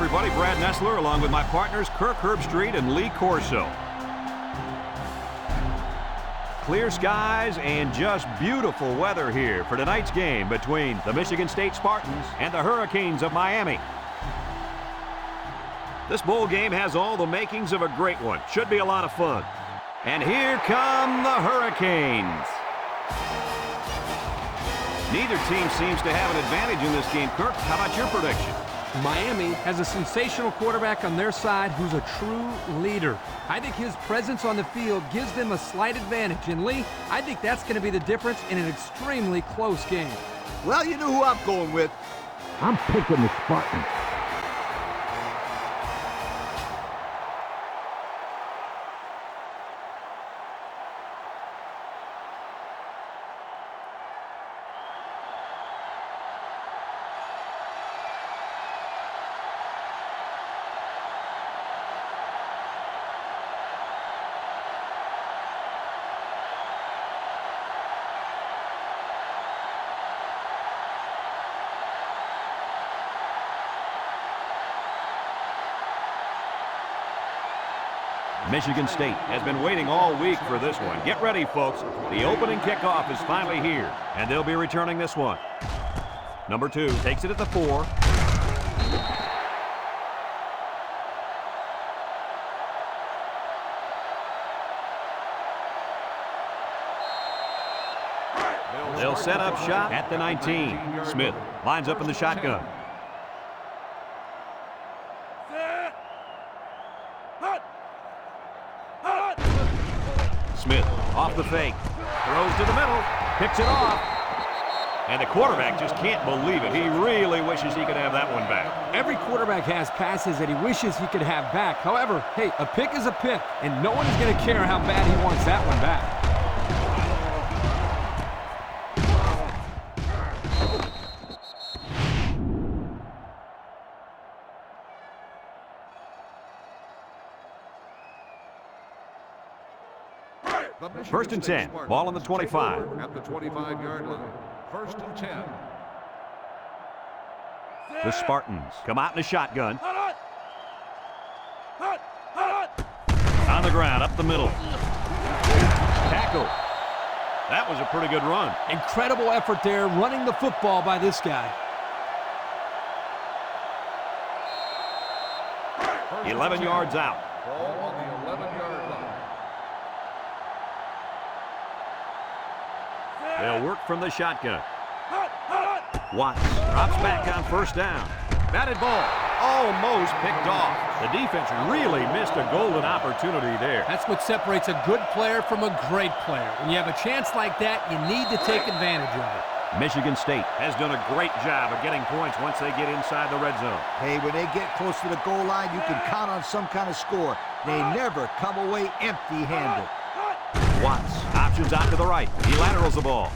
everybody. Brad Nessler along with my partners Kirk Herbstreit and Lee Corso. Clear skies and just beautiful weather here for tonight's game between the Michigan State Spartans and the Hurricanes of Miami. This bowl game has all the makings of a great one. Should be a lot of fun. And here come the Hurricanes. Neither team seems to have an advantage in this game. Kirk, how about your prediction? Miami has a sensational quarterback on their side who's a true leader. I think his presence on the field gives them a slight advantage. And Lee, I think that's going to be the difference in an extremely close game. Well, you know who I'm going with. I'm picking the Spartans. Michigan State has been waiting all week for this one. Get ready, folks. The opening kickoff is finally here, and they'll be returning this one. Number 2 takes it at the 4. They'll set up shop at the 19. Smith lines up in the shotgun. Smith off the fake, throws to the middle, picks it off, and the quarterback just can't believe it. He really wishes he could have that one back. Every quarterback has passes that he wishes he could have back. However, hey, a pick is a pick, and no one is going to care how bad he wants that one back. First and 10, ball on the 25. At the 25-yard line. First and 10. The Spartans come out in a shotgun. On the ground, up the middle. Tackle. That was a pretty good run. Incredible effort there, running the football by this guy. 11 yards out. Ball on the 11-yard line. They'll work from the shotgun. Watts drops back on first down. Batted ball, almost picked off. The defense really missed a golden opportunity there. That's what separates a good player from a great player. When you have a chance like that, you need to take advantage of it. Michigan State has done a great job of getting points once they get inside the red zone. Hey, when they get close to the goal line, you can count on some kind of score. They never come away empty-handed. Watts options out to the right. He laterals the ball.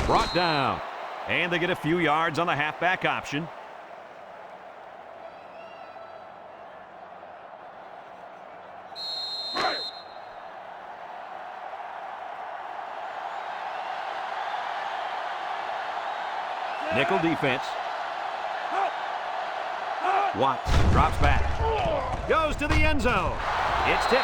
Brought down. And they get a few yards on the halfback option. Nickel defense. Watts drops back. Goes to the end zone. It's tipped.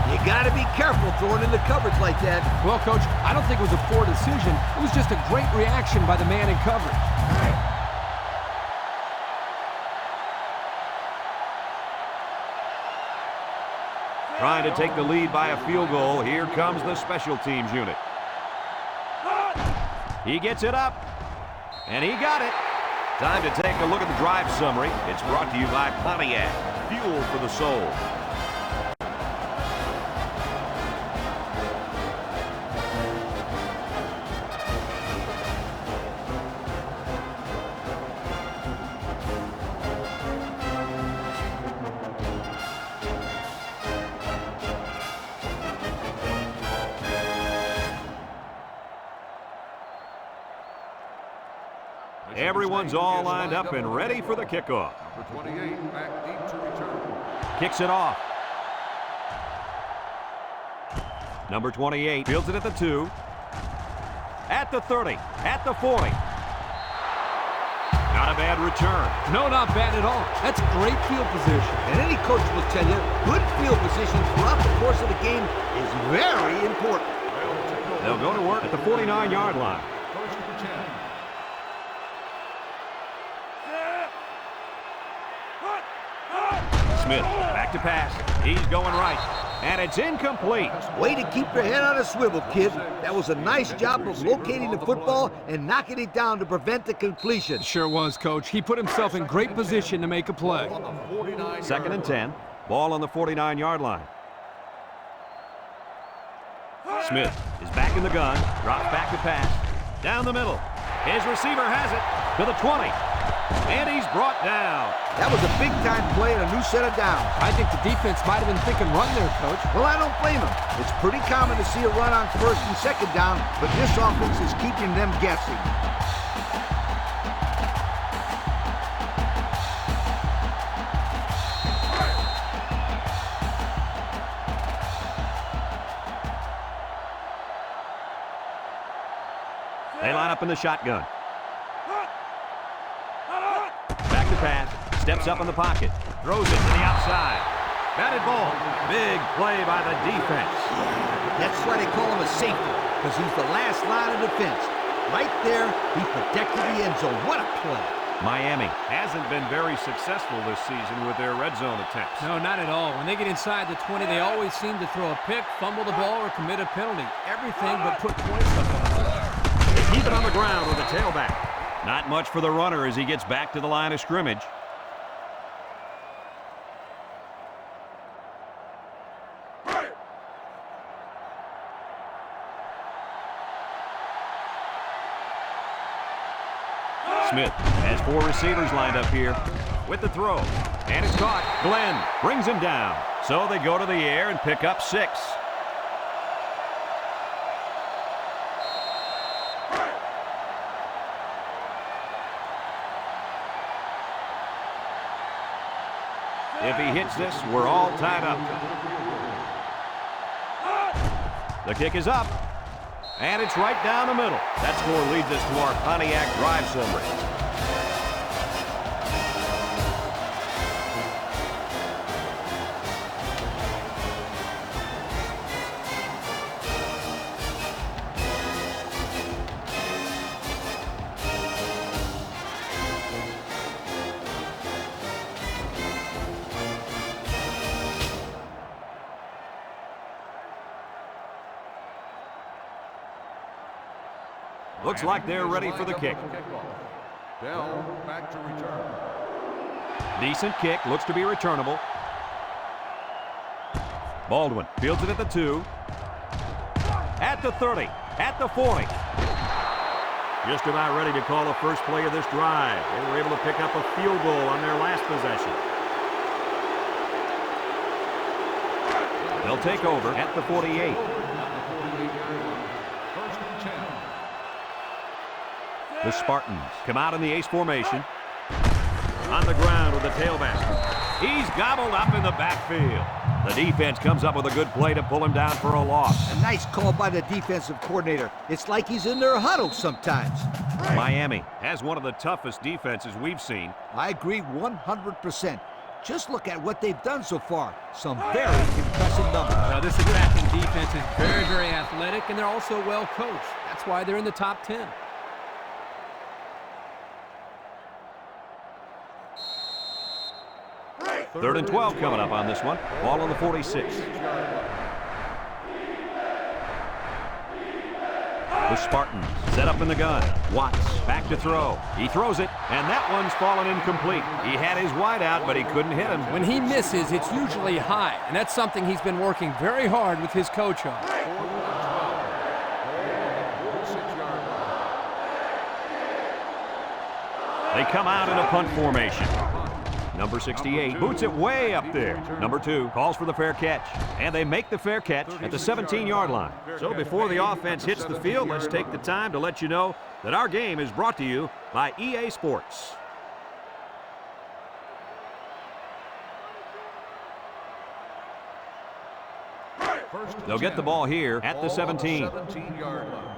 You got to be careful throwing into coverage like that. Well, Coach, I don't think it was a poor decision. It was just a great reaction by the man in coverage. Trying to take the lead by a field goal. Here comes the special teams unit. He gets it up. And he got it. Time to take a look at the drive summary. It's brought to you by Pontiac. Fuel for the soul. Everyone's all lined up and ready for the kickoff. Number 28, back deep to return. Kicks it off. Number 28 fields it at the 2. At the 30. At the 40. Not a bad return. No, not bad at all. That's great field position. And any coach will tell you, good field position throughout the course of the game is very important. They'll go to work at the 49-yard line. First and 10. Smith, back to pass. He's going right. And it's incomplete. Way to keep your head on a swivel, kid. That was a nice job of locating the football and knocking it down to prevent the completion. Sure was, Coach. He put himself in great position to make a play. On the 49-yard Second and line. 10. Ball on the 49-yard line. Smith is back in the gun. Drops back to pass. Down the middle. His receiver has it to the 20. And he's brought down. That was a big-time play and a new set of downs. I think the defense might have been thinking run there, Coach. Well, I don't blame them. It's pretty common to see a run on first and second down, but this offense is keeping them guessing. They line up in the shotgun. Back to pass. Steps up in the pocket. Throws it to the outside. Batted ball. Big play by the defense. That's why they call him a safety, because he's the last line of defense. Right there, he protected the end zone. What a play. Miami hasn't been very successful this season with their red zone attempts. No, not at all. When they get inside the 20, they always seem to throw a pick, fumble the ball, or commit a penalty. Everything but put points up on the board. They keep it on the ground with the tailback. Not much for the runner as he gets back to the line of scrimmage. Smith has four receivers lined up here with the throw. And it's caught. Glenn brings him down. So they go to the air and pick up 6. If he hits this, we're all tied up. The kick is up. And it's right down the middle. That score leads us to our Pontiac drive summary. Looks like they're ready for the kick. Dell back to return. Decent kick, looks to be returnable. Baldwin fields it at the 2. At the 30. At the 40. Just about ready to call the first play of this drive. They were able to pick up a field goal on their last possession. They'll take over at the 48. The Spartans come out in the ace formation. On the ground with the tailback. He's gobbled up in the backfield. The defense comes up with a good play to pull him down for a loss. A nice call by the defensive coordinator. It's like he's in their huddle sometimes. Miami has one of the toughest defenses we've seen. I agree 100%. Just look at what they've done so far. Some very impressive numbers. Now, this attacking defense is very, very athletic, and they're also well coached. That's why they're in the top 10. Third and 12 coming up on this one. Ball on the 46. The Spartans set up in the gun. Watts back to throw. He throws it, and that one's fallen incomplete. He had his wide out, but he couldn't hit him. When he misses, it's usually high, and that's something he's been working very hard with his coach on. They come out in a punt formation. Number 68 boots it way up there. Number 2 calls for the fair catch. And they make the fair catch at the 17-yard line. So before the offense hits the field, let's take the time to let you know that our game is brought to you by EA Sports. They'll get the ball here at the 17. 17-yard line.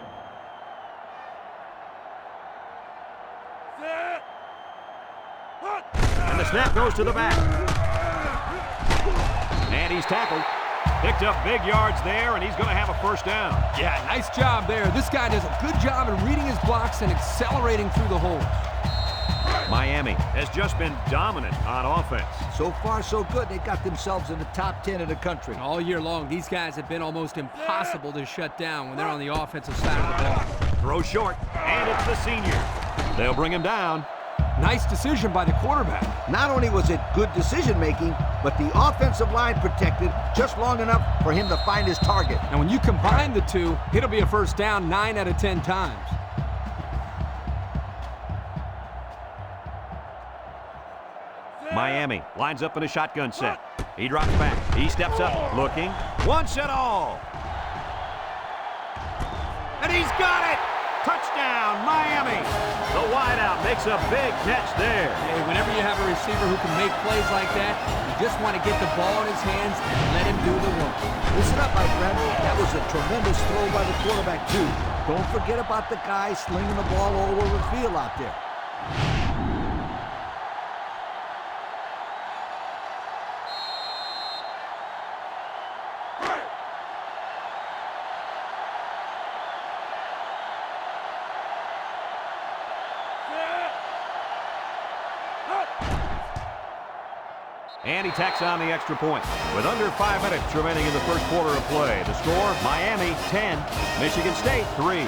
And the snap goes to the back. And he's tackled. Picked up big yards there, and he's going to have a first down. Yeah, nice job there. This guy does a good job in reading his blocks and accelerating through the holes. Miami has just been dominant on offense. So far, so good. They got themselves in the top 10 of the country. All year long, these guys have been almost impossible to shut down when they're on the offensive side of the ball. Throw short, and it's the senior. They'll bring him down. Nice decision by the quarterback. Not only was it good decision-making, but the offensive line protected just long enough for him to find his target. And when you combine the two, it'll be a first down 9 out of 10 times. Miami lines up in a shotgun set. He drops back. He steps up, looking. Once and all. And he's got it! Touchdown, Miami! The wideout makes a big catch there. Hey, whenever you have a receiver who can make plays like that, you just want to get the ball in his hands and let him do the work. Listen up, my friend. That was a tremendous throw by the quarterback, too. Don't forget about the guy slinging the ball all over the field out there. And he tacks on the extra point. With under 5 minutes remaining in the first quarter of play, the score, Miami 10, Michigan State 3.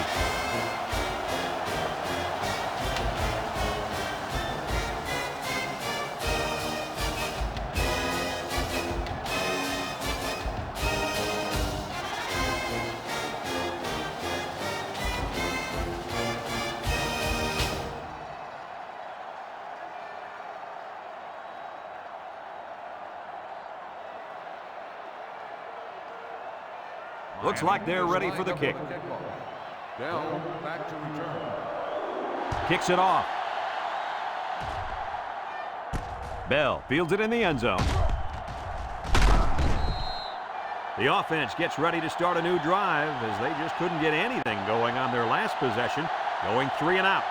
Looks like they're ready for the kick. Dell back to return. Kicks it off. Bell fields it in the end zone. The offense gets ready to start a new drive as they just couldn't get anything going on their last possession, going 3 and out.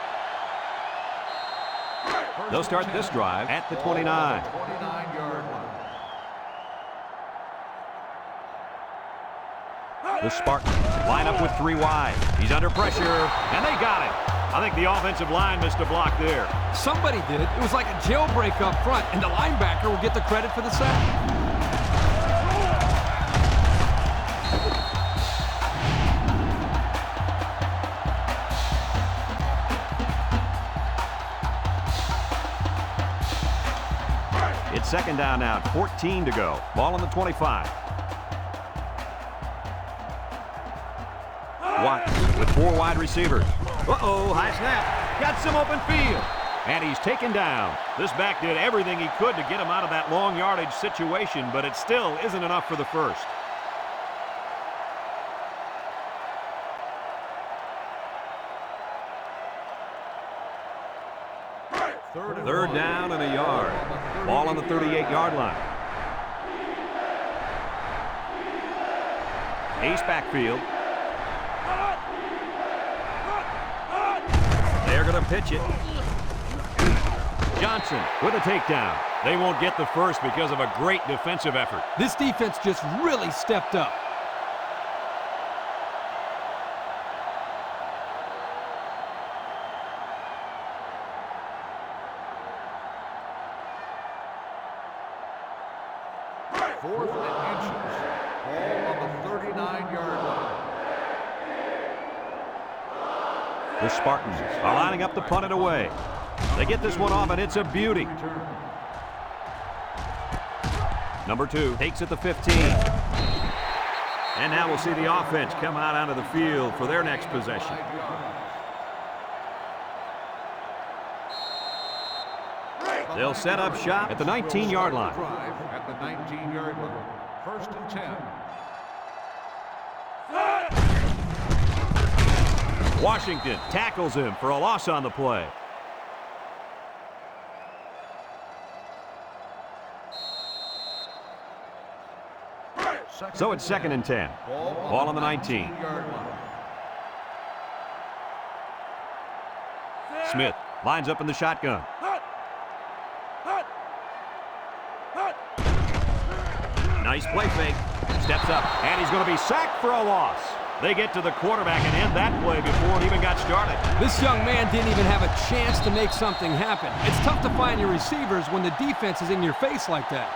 They'll start this drive at the 29. 29-yard line. The Spartans line up with 3 wide. He's under pressure, and they got it. I think the offensive line missed a block there. Somebody did it. It was like a jailbreak up front, and the linebacker will get the credit for the sack. It's second down now, 14 to go. Ball on the 25. Watt with 4 wide receivers. Uh-oh, high snap. Got some open field. And he's taken down. This back did everything he could to get him out of that long yardage situation, but it still isn't enough for the first. Third down and a yard. Ball on the 38-yard line. Ace backfield. They're going to pitch it. Johnson with a takedown. They won't get the first because of a great defensive effort. This defense just really stepped up. Fourth and inches. Ball on the 39-yard line. The Spartans are lining up to punt it away. They get this one off, and it's a beauty. Number 2 takes it to 15. And now we'll see the offense come out onto the field for their next possession. They'll set up shop at the 19-yard line. At the 19-yard line. First and 10. Washington tackles him for a loss on the play. So it's second and 10. Ball on the 19. Smith lines up in the shotgun. Nice play fake. Steps up, and he's going to be sacked for a loss. They get to the quarterback and end that play before it even got started. This young man didn't even have a chance to make something happen. It's tough to find your receivers when the defense is in your face like that.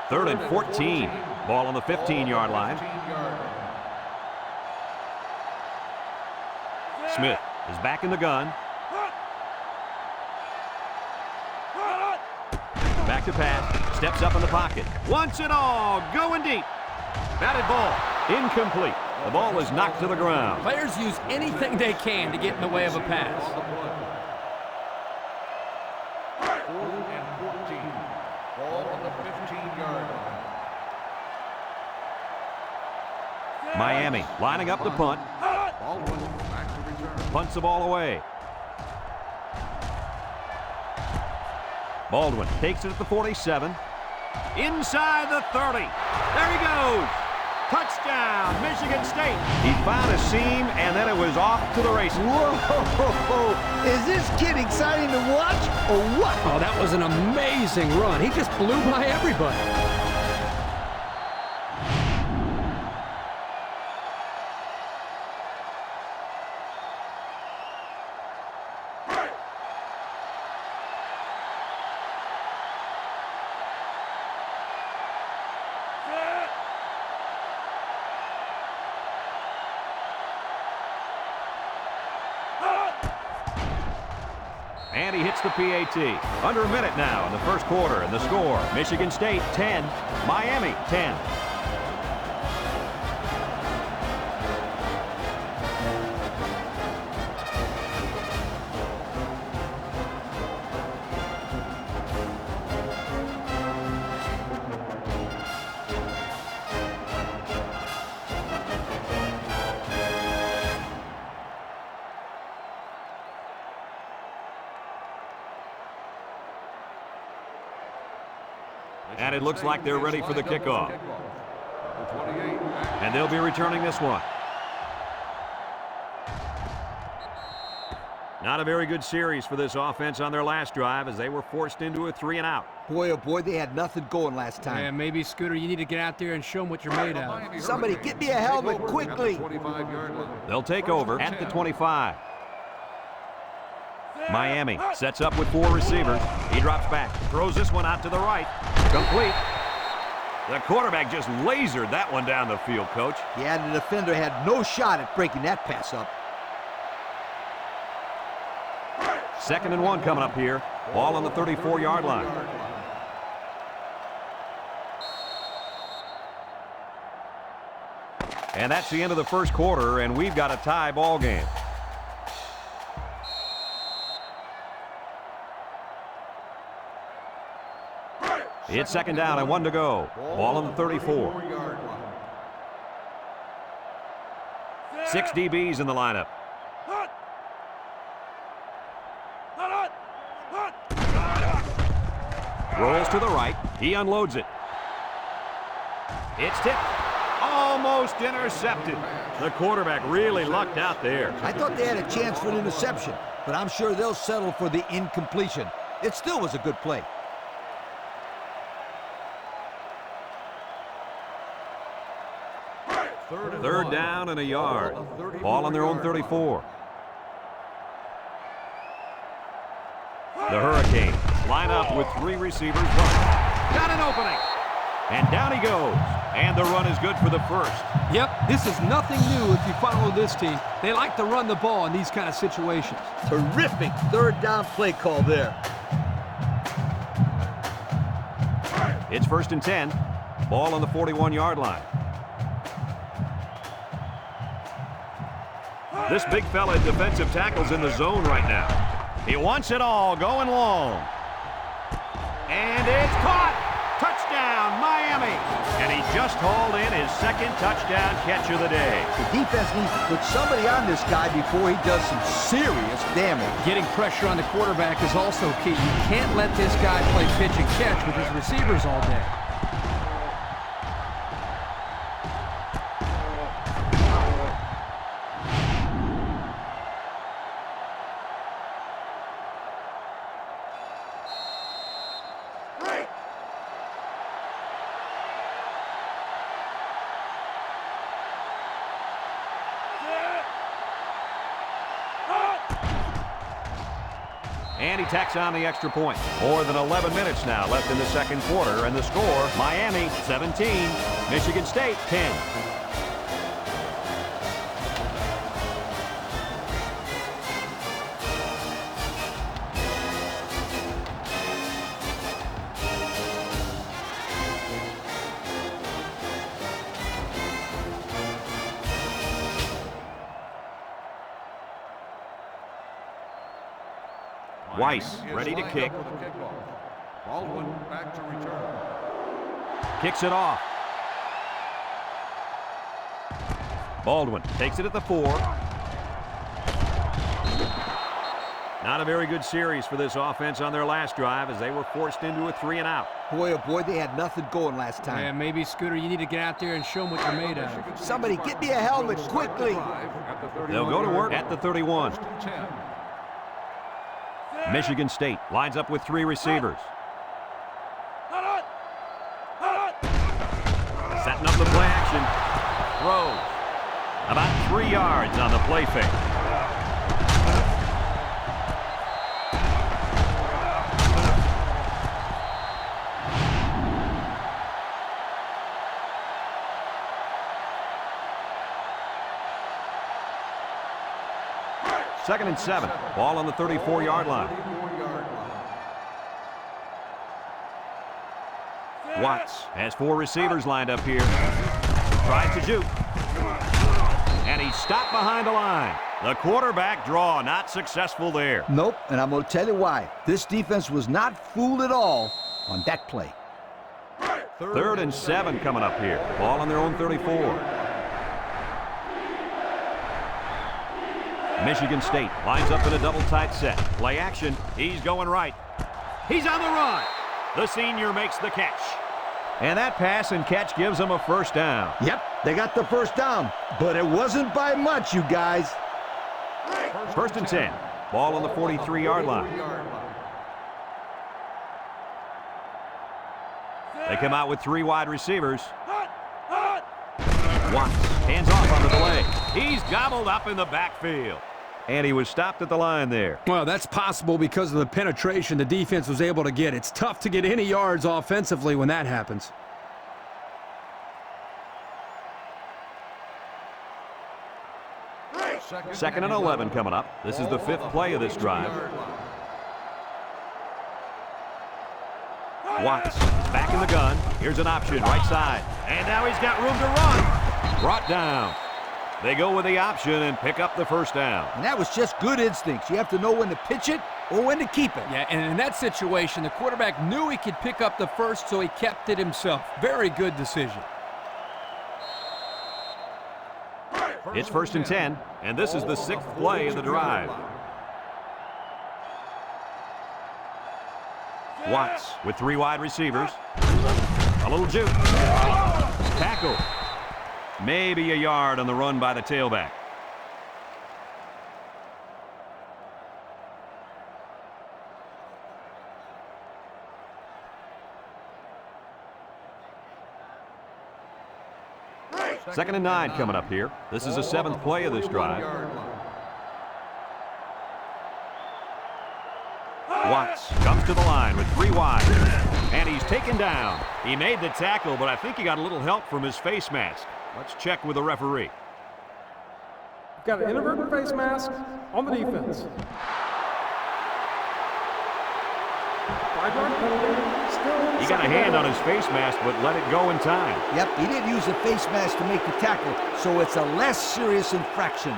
Third and 14. Ball on the 15-yard line. Smith is back in the gun. Back to pass. Steps up in the pocket. Once and all. Going deep. Batted ball. Incomplete. The ball is knocked to the ground. Players use anything they can to get in the way of a pass. 4th and 14. Ball on the 15-yard line. Miami lining up the punt. Baldwin back to return. Punts the ball away. Baldwin takes it at the 47. Inside the 30. There he goes. Touchdown, Michigan State. He found a seam, and then it was off to the races. Whoa! Is this kid exciting to watch or what? Oh, that was an amazing run. He just blew by everybody. And he hits the PAT. Under a minute now in the first quarter, and the score, Michigan State 10, Miami 10. And it looks like they're ready for the kickoff. And they'll be returning this one. Not a very good series for this offense on their last drive as they were forced into a 3-and-out. Boy, oh boy, they had nothing going last time. Yeah, maybe, Scooter, you need to get out there and show them what you're made of. Somebody get me a helmet quickly. They'll take over at the 25. Miami sets up with 4 receivers. He drops back, throws this one out to the right. Complete. The quarterback just lasered that one down the field, Coach. Yeah, the defender had no shot at breaking that pass up. 2nd and 1 coming up here. Ball on the 34-yard line. And that's the end of the first quarter, and we've got a tie ball game. It's 2nd down and 1 to go. Ball on the 34. 6 DBs in the lineup. Rolls to the right. He unloads it. It's tipped. Almost intercepted. The quarterback really lucked out there. I thought they had a chance for an interception, but I'm sure they'll settle for the incompletion. It still was a good play. Third down and a yard. Ball on their own 34. The Hurricanes line up with 3 receivers. Got an opening. And down he goes. And the run is good for the first. Yep, this is nothing new if you follow this team. They like to run the ball in these kind of situations. Terrific third down play call there. It's 1st and 10. Ball on the 41-yard line. This big fella at defensive tackle's in the zone right now. He wants it all, going long. And it's caught! Touchdown, Miami! And he just hauled in his 2nd touchdown catch of the day. The defense needs to put somebody on this guy before he does some serious damage. Getting pressure on the quarterback is also key. You can't let this guy play pitch and catch with his receivers all day. And he tacks on the extra point. More than 11 minutes now left in the second quarter, and the score, Miami 17, Michigan State 10. Weiss ready to kick. Baldwin back to return. Kicks it off. Baldwin takes it at the 4. Not a very good series for this offense on their last drive as they were forced into a 3 and out. Boy, oh boy, they had nothing going last time. Yeah, maybe, Scooter, you need to get out there and show them what you're made of. Somebody get me a helmet quickly. They'll go to work at the 31. Michigan State lines up with 3 receivers. Setting up the play action. Throws. About 3 yards on the play fake. Second and 7. Ball on the 34-yard line. Watts has 4 receivers lined up here. Tries to juke. And he's stopped behind the line. The quarterback draw not successful there. Nope, and I'm going to tell you why. This defense was not fooled at all on that play. Third and 7 coming up here. Ball on their own 34. Michigan State lines up in a double tight set. Play action. He's going right. He's on the run. The senior makes the catch. And that pass and catch gives them a first down. Yep, they got the first down, but it wasn't by much, you guys. First and 10. Ball on the 43-yard line. They come out with 3 wide receivers. Watts hands off on the delay. He's gobbled up in the backfield. And he was stopped at the line there. Well, that's possible because of the penetration the defense was able to get. It's tough to get any yards offensively when that happens. Second and 11 coming up. This is the 5th play of this drive. Watts is back in the gun. Here's an option, right side. And now he's got room to run. Brought down. They go with the option and pick up the first down. And that was just good instincts. You have to know when to pitch it or when to keep it. Yeah, and in that situation, the quarterback knew he could pick up the first, so he kept it himself. Very good decision. It's first and 10, and this is the 6th play of the drive. Watts with 3 wide receivers. A little juke. Tackle. Maybe a yard on the run by the tailback. Second and 9 coming up here. This is the 7th play of this drive. Watts comes to the line with 3 wide. And he's taken down. He made the tackle, but I think he got a little help from his face mask. Let's check with the referee. Got an inadvertent face mask on the defense. 5-yard penalty. Still He got a hand on his face mask, but let it go in time. Yep, he didn't use the face mask to make the tackle, so it's a less serious infraction.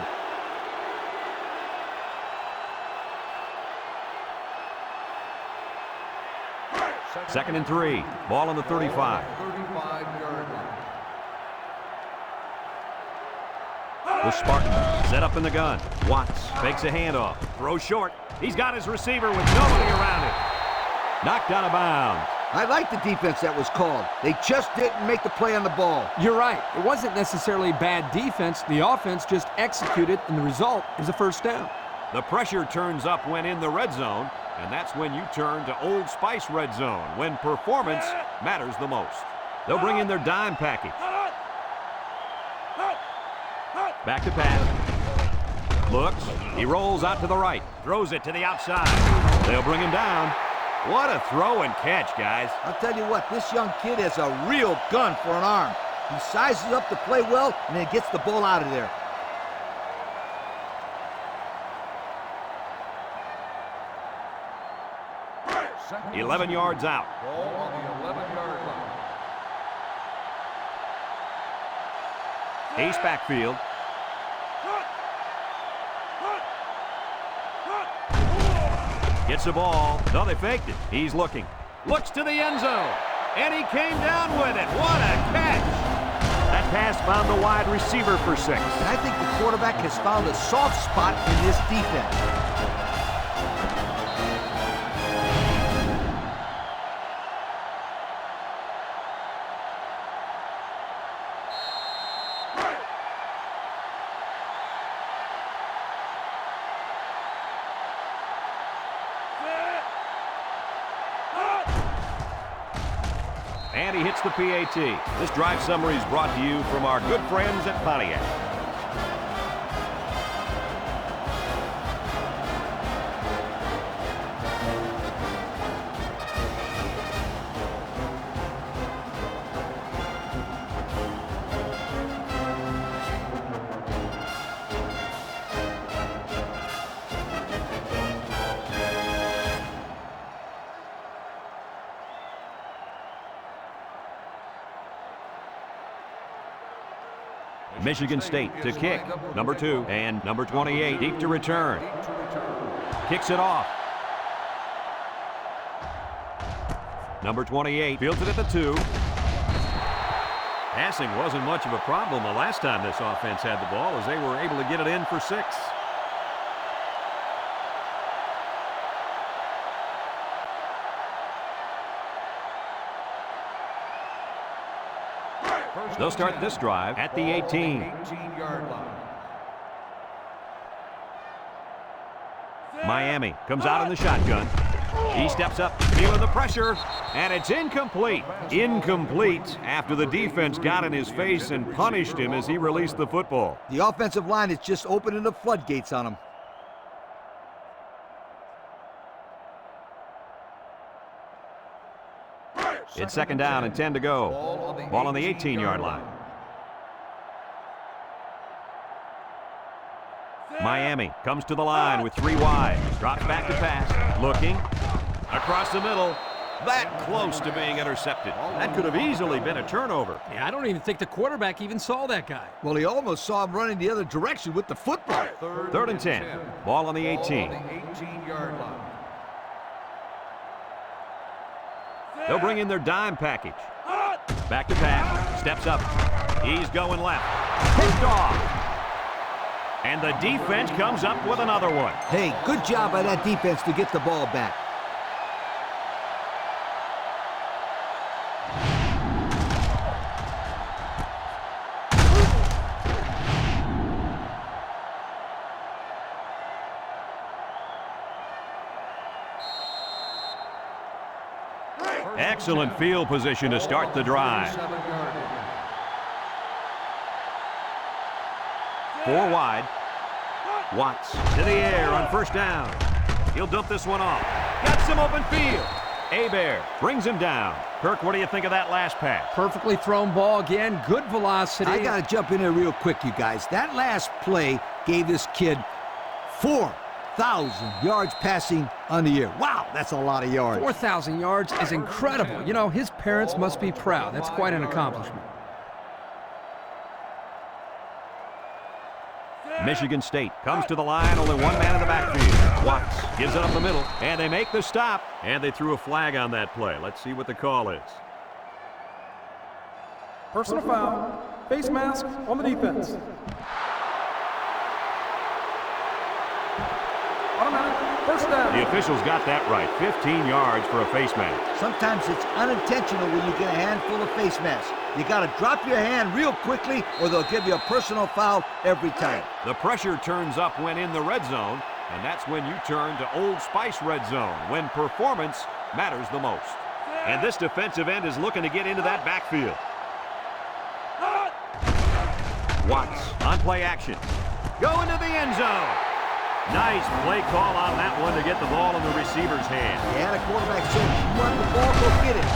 Second and 3. Ball on the 35. 35-yard line. The Spartans set up in the gun. Watts fakes a handoff. Throws short. He's got his receiver with nobody around him. Knocked out of bounds. I like the defense that was called. They just didn't make the play on the ball. You're right. It wasn't necessarily bad defense. The offense just executed, and the result is a first down. The pressure turns up when in the red zone, and that's when you turn to Old Spice red zone, when performance matters the most. They'll bring in their dime package. Back to pass. Looks. He rolls out to the right. Throws it to the outside. They'll bring him down. What a throw and catch, guys. I'll tell you what, this young kid has a real gun for an arm. He sizes up to play well and then gets the ball out of there. Second 11 yards out. Ball on the 11-yard line. Ace backfield. Gets the ball. No, they faked it. He's looking. Looks to the end zone. And he came down with it. What a catch. That pass found the wide receiver for 6. And I think the quarterback has found a soft spot in this defense. And he hits the PAT. This drive summary is brought to you from our good friends at Pontiac. Michigan State to kick. Number 2 and number 28 deep to return. Kicks it off. Number 28 fields it at the 2. Passing wasn't much of a problem the last time this offense had the ball, as they were able to get it in for 6. They'll start this drive at the 18. 18-yard line. Miami comes out in the shotgun. He steps up, feeling the pressure, and it's incomplete. Incomplete after the defense got in his face and punished him as he released the football. The offensive line is just opening the floodgates on him. It's second down and 10 to go. Ball on the 18-yard line. Miami comes to the line with 3 wide. Drops back to pass. Looking. Across the middle. That close to being intercepted. That could have easily been a turnover. Yeah, I don't even think the quarterback even saw that guy. Well, he almost saw him running the other direction with the football. Third and 10. Ball on the 18. Ball on the 18-yard line. They'll bring in their dime package. Back to pass. Steps up. He's going left. Picked off. And the defense comes up with another one. Hey, good job by that defense to get the ball back. Excellent field position to start the drive. 4 wide. Watts to the air on first down. He'll dump this one off. Got some open field. Hebert brings him down. Kirk, what do you think of that last pass? Perfectly thrown ball again. Good velocity. I got to jump in there real quick, you guys. That last play gave this kid 4,000 yards passing on the year. Wow, that's a lot of yards. 4,000 yards is incredible. You know, his parents must be proud. That's quite an accomplishment. Michigan State comes to the line, only 1 man in the backfield. Watts gives it up the middle, and they make the stop. And they threw a flag on that play. Let's see what the call is. Personal foul. Face mask on the defense. Automatic. First down. The officials got that right. 15 yards for a face mask. Sometimes it's unintentional when you get a handful of face masks. You got to drop your hand real quickly or they'll give you a personal foul every time. The pressure turns up when in the red zone, and that's when you turn to Old Spice red zone, when performance matters the most. And this defensive end is looking to get into that backfield. Watts on play action. Going to the end zone. Nice play call on that one to get the ball in the receiver's hand. Yeah, the quarterback said, "You want the ball, go get it."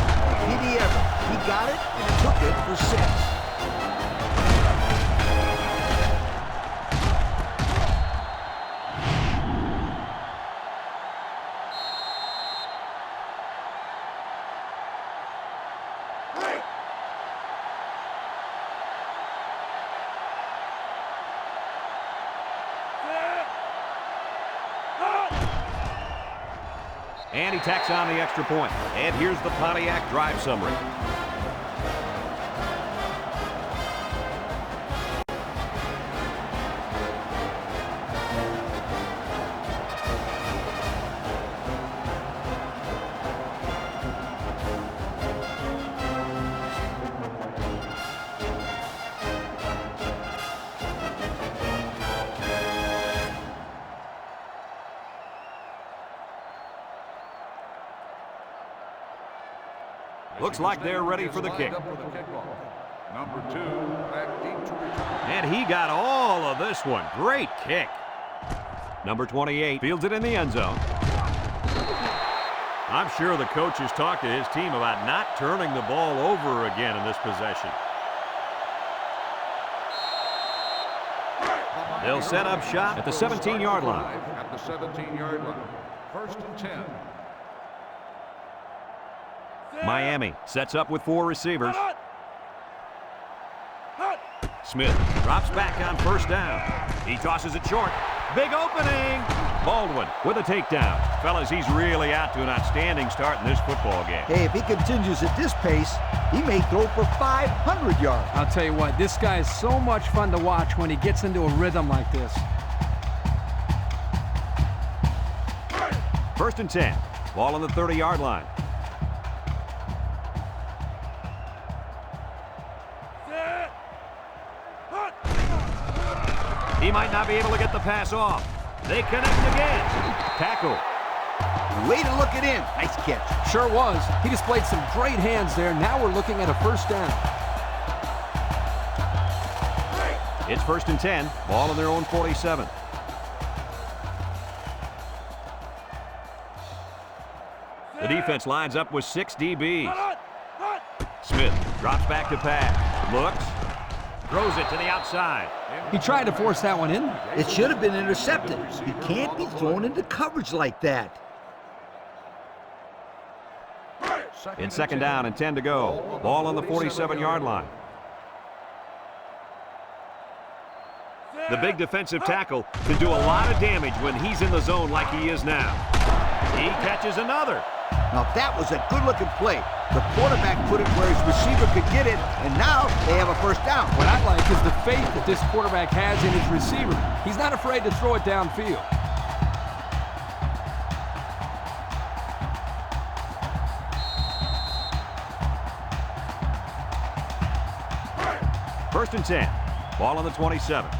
Did he ever? He got it and took it for 6. And he tacks on the extra point. And here's the Pontiac drive summary. Looks like they're ready for the kick. Number 2, back deep to return. And he got all of this one. Great kick. Number 28 fields it in the end zone. I'm sure the coach has talked to his team about not turning the ball over again in this possession. They'll set up shop at the 17-yard line. At the 17-yard line. 1st and 10. Miami sets up with 4 receivers. Smith drops back on 1st down. He tosses it short. Big opening. Baldwin with a takedown. Fellas, he's really out to an outstanding start in this football game. Hey, if he continues at this pace, he may throw for 500 yards. I'll tell you what, this guy is so much fun to watch when he gets into a rhythm like this. 1st and 10. Ball on the 30-yard line. He might not be able to get the pass off. They connect again. Tackle. Way to look it in. Nice catch. Sure was. He displayed some great hands there. Now we're looking at a 1st down. It's 1st and 10. Ball on their own 47. The defense lines up with 6 DBs. Smith drops back to pass. Looks. Throws it to the outside. He tried to force that one in. It should have been intercepted. He can't be thrown into coverage like that. It's 2nd down and 10 to go. Ball on the 47-yard line. The big defensive tackle can do a lot of damage when he's in the zone like he is now. He catches another. Now that was a good-looking play. The quarterback put it where his receiver could get it, and now they have a 1st down. What I like is the faith that this quarterback has in his receiver. He's not afraid to throw it downfield. First and 10. Ball on the 27.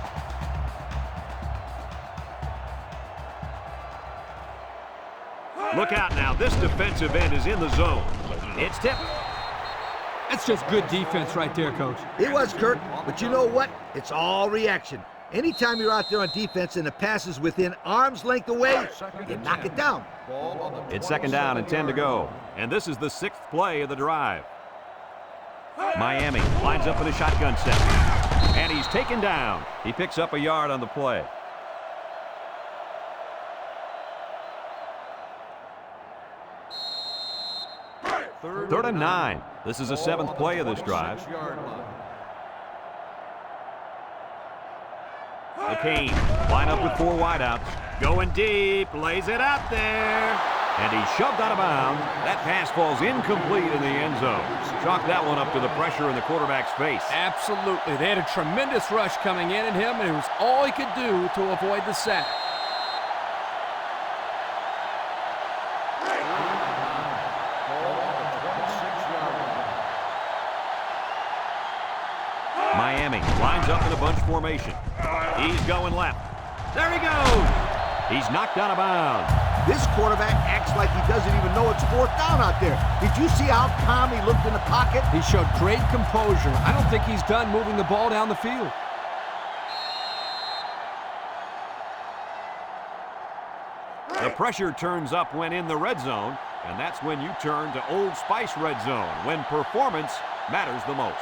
Look out now. This defensive end is in the zone. It's tipped. That's just good defense right there, Coach. It was, Kurt, but you know what? It's all reaction. Anytime you're out there on defense and the pass is within arm's length away, you knock it down. It's 2nd down and 10 to go. And this is the 6th play of the drive. Miami lines up in a shotgun set. And he's taken down. He picks up a yard on the play. 3rd and 9. This is the 7th play of this drive. The Canes line up with 4 wideouts. Going deep, lays it out there. And he's shoved out of bounds. That pass falls incomplete in the end zone. Chalk that one up to the pressure in the quarterback's face. Absolutely. They had a tremendous rush coming in at him, and it was all he could do to avoid the sack. Miami lines up in a bunch formation. He's going left. There he goes. He's knocked out of bounds. This quarterback acts like he doesn't even know it's 4th down out there. Did you see how calm he looked in the pocket? He showed great composure. I don't think he's done moving the ball down the field. The pressure turns up when in the red zone, and that's when you turn to Old Spice red zone, when performance matters the most.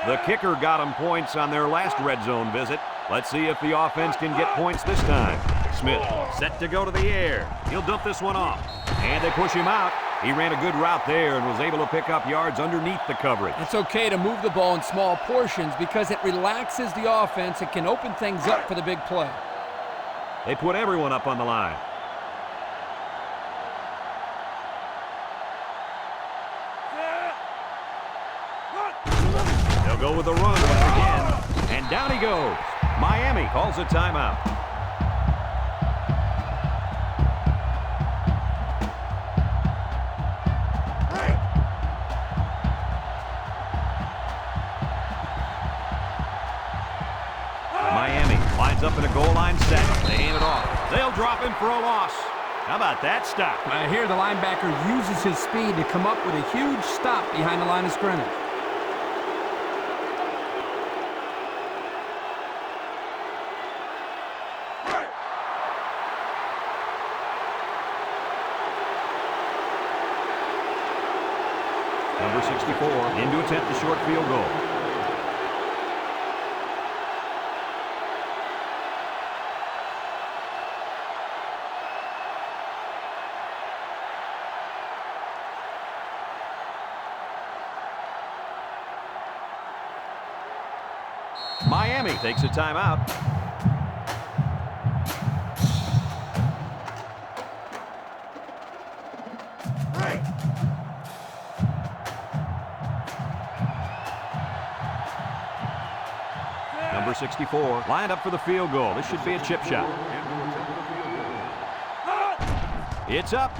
The kicker got them points on their last red zone visit. Let's see if the offense can get points this time. Smith set to go to the air. He'll dump this one off. And they push him out. He ran a good route there and was able to pick up yards underneath the coverage. It's okay to move the ball in small portions because it relaxes the offense and can open things up for the big play. They put everyone up on the line. They'll go with the run once again. And down he goes. Miami calls a timeout. Miami lines up in a goal line set. They hand it off. They'll drop him for a loss. How about that stop? Here the linebacker uses his speed to come up with a huge stop behind the line of scrimmage. Number 64 in to attempt the short field goal. Miami takes a timeout. Number 64 lined up for the field goal. This should be a chip shot. It's up,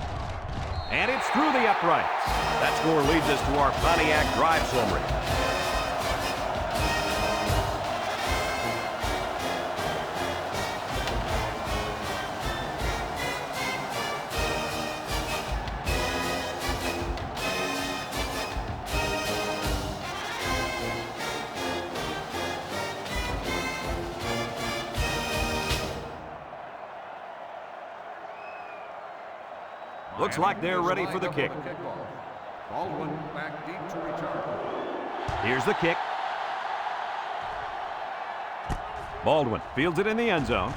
and it's through the uprights. That score leads us to our Pontiac drive summary. Looks like they're ready for the kick. Baldwin back deep to return. Here's the kick. Baldwin fields it in the end zone.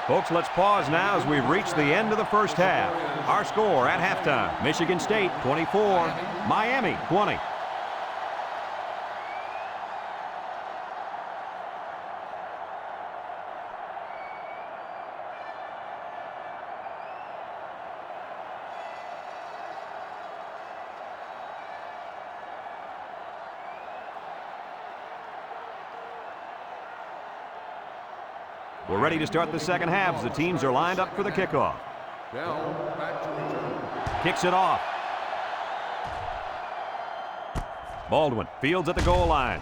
Folks, let's pause now as we've reached the end of the first half. Our score at halftime, Michigan State 24, Miami 20. We're ready to start the second half as the teams are lined up for the kickoff. Bell back to return. Kicks it off. Baldwin fields at the goal line.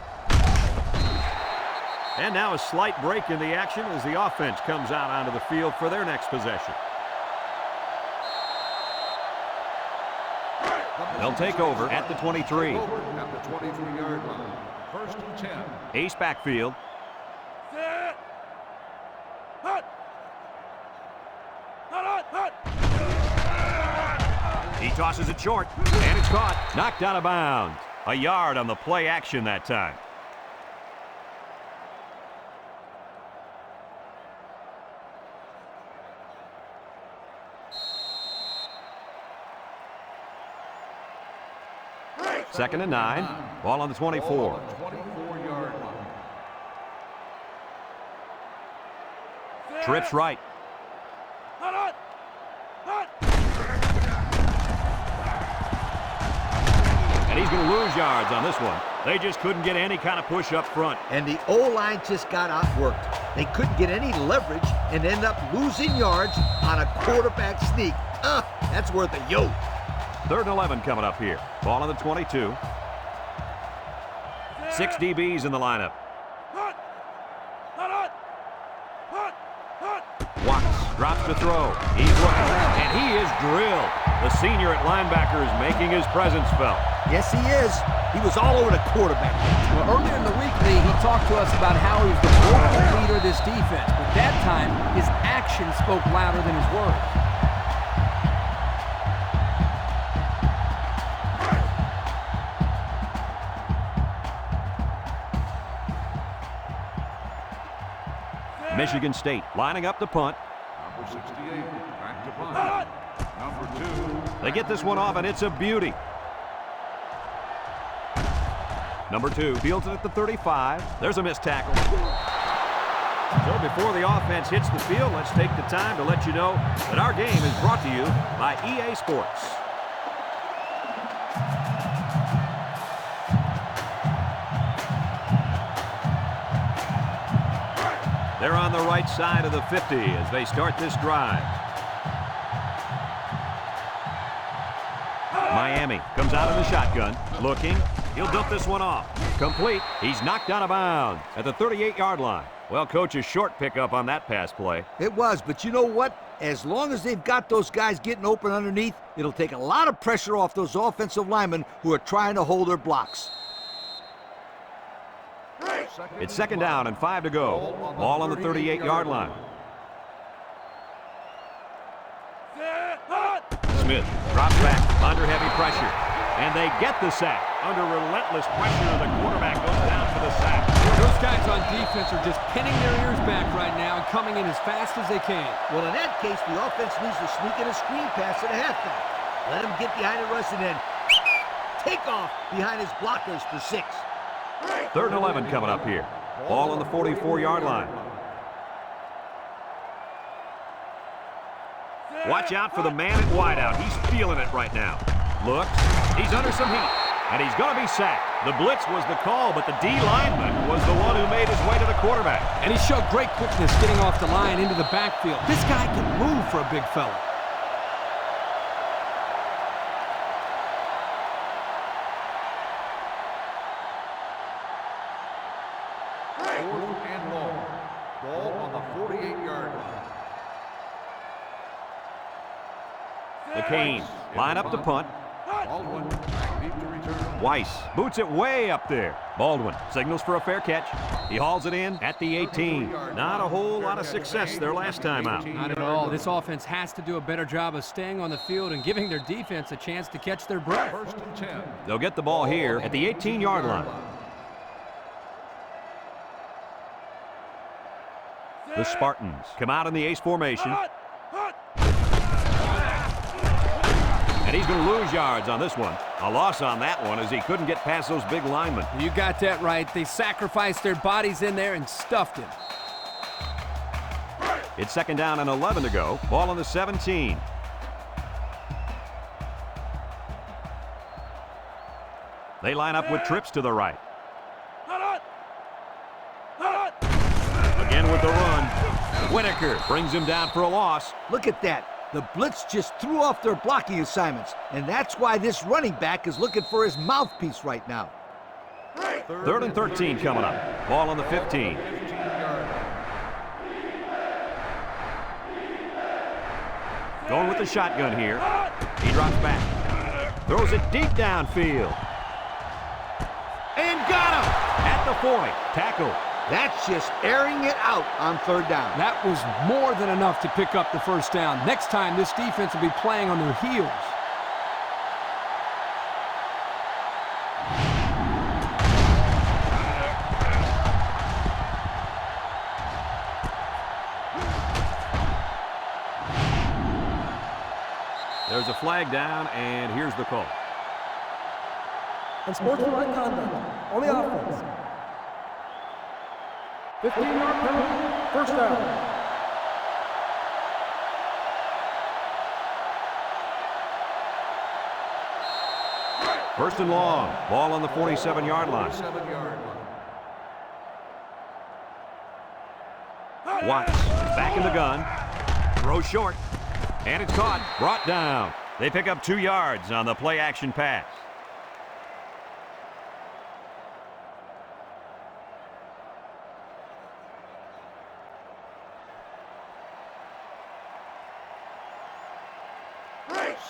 And now a slight break in the action as the offense comes out onto the field for their next possession. They'll take over at the 23. At the 23-yard line. First and 10. Ace backfield. He tosses it short, and it's caught. Knocked out of bounds. A yard on the play action that time. Second and 9. Ball on the 24. 24-yard line. Trips right. And he's going to lose yards on this one. They just couldn't get any kind of push up front. And the O-line just got outworked. They couldn't get any leverage and end up losing yards on a quarterback sneak. That's worth a yoke. 3rd and 11 coming up here. Ball on the 22. 6 DBs in the lineup. Watts drops to throw. He's looking, and he is drilled. The senior at linebacker is making his presence felt. Yes, he is. He was all over the quarterback. Well, earlier in the week, Lee, he talked to us about how he was the vocal leader of this defense. But that time, his actions spoke louder than his words. Michigan State lining up to punt. Number 68, back to punt. Number 2. They get this one off, and it's a beauty. Number 2 fields it at the 35. There's a missed tackle. So before the offense hits the field, let's take the time to let you know that our game is brought to you by EA Sports. They're on the right side of the 50 as they start this drive. Miami comes out in the shotgun, looking. He'll dump this one off. Complete. He's knocked out of bounds at the 38-yard line. Well, coach, a short pickup on that pass play. It was, but you know what? As long as they've got those guys getting open underneath, it'll take a lot of pressure off those offensive linemen who are trying to hold their blocks. It's second down and 5 to go. Ball on the 38-yard line. Smith drops back under heavy pressure. And they get the sack. Under relentless pressure, the quarterback goes down for the sack. Those guys on defense are just pinning their ears back right now and coming in as fast as they can. Well, in that case, the offense needs to sneak in a screen pass at a halfback. Let him get behind the rush and then take off behind his blockers for 6. 3rd and 11 coming up here. Ball on the 44-yard line. Watch out for the man at wideout. He's feeling it right now. Looks. He's under some heat. And he's going to be sacked. The blitz was the call, but the D lineman was the one who made his way to the quarterback. And he showed great quickness getting off the line into the backfield. This guy can move for a big fella. Fourth and long. Ball on the 48-yard line. The Canes line up to punt. Baldwin back deep to return. Weiss boots it way up there. Baldwin signals for a fair catch. He hauls it in at the 18. Not a whole lot of success their last time out. Not at all. This offense has to do a better job of staying on the field and giving their defense a chance to catch their breath. 1st and 10. They'll get the ball here at the 18-yard line. The Spartans come out in the ace formation. And he's going to lose yards on this one. A loss on that one as he couldn't get past those big linemen. You got that right. They sacrificed their bodies in there and stuffed him. It's second down and 11 to go. Ball on the 17. They line up with trips to the right. Again with the run. Whitaker brings him down for a loss. Look at that. The blitz just threw off their blocking assignments, and that's why this running back is looking for his mouthpiece right now. 3rd and 13 coming up. Ball on the 15. Going with the shotgun here. He drops back. Throws it deep downfield. And got him at the 40. Tackle. That's just airing it out on 3rd down. That was more than enough to pick up the first down. Next time, this defense will be playing on their heels. There's a flag down, and here's the call. Unsportsmanlike conduct on the offense. 15-yard penalty, 1st down. First and long. Ball on the 47-yard line. 7-yard line. Watts is back in the gun. Throw short. And it's caught. Brought down. They pick up 2 yards on the play-action pass.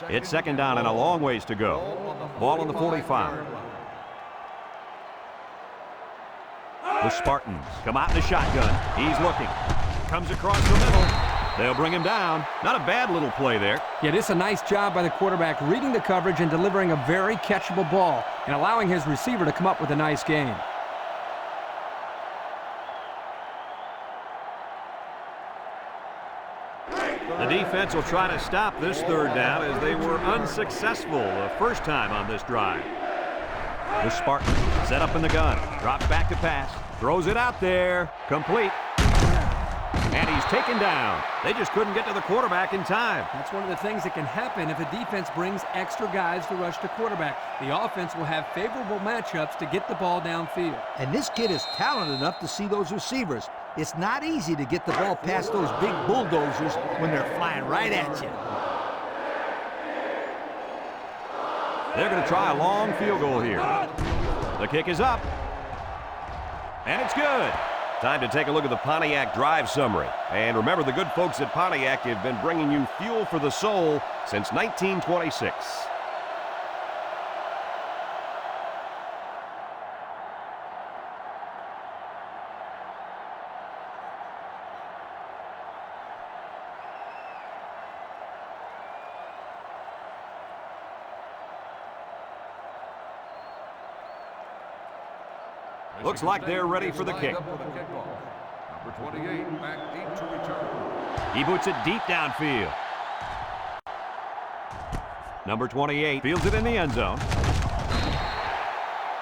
It's second down and a long ways to go. Ball on the 45. The Spartans come out in the shotgun. He's looking. Comes across the middle. They'll bring him down. Not a bad little play there. Yeah, it's a nice job by the quarterback reading the coverage and delivering a very catchable ball and allowing his receiver to come up with a nice gain. The defense will try to stop this third down as they were unsuccessful the first time on this drive. The Spartans set up in the gun. Drops back to pass. Throws it out there. Complete. And he's taken down. They just couldn't get to the quarterback in time. That's one of the things that can happen if a defense brings extra guys to rush the quarterback. The offense will have favorable matchups to get the ball downfield. And this kid is talented enough to see those receivers. It's not easy to get the ball past those big bulldozers when they're flying right at you. They're going to try a long field goal here. The kick is up. And it's good. Time to take a look at the Pontiac drive summary. And remember, the good folks at Pontiac have been bringing you fuel for the soul since 1926. Looks like they're ready for the kick. Number 28, back deep to return. He boots it deep downfield. Number 28 fields it in the end zone.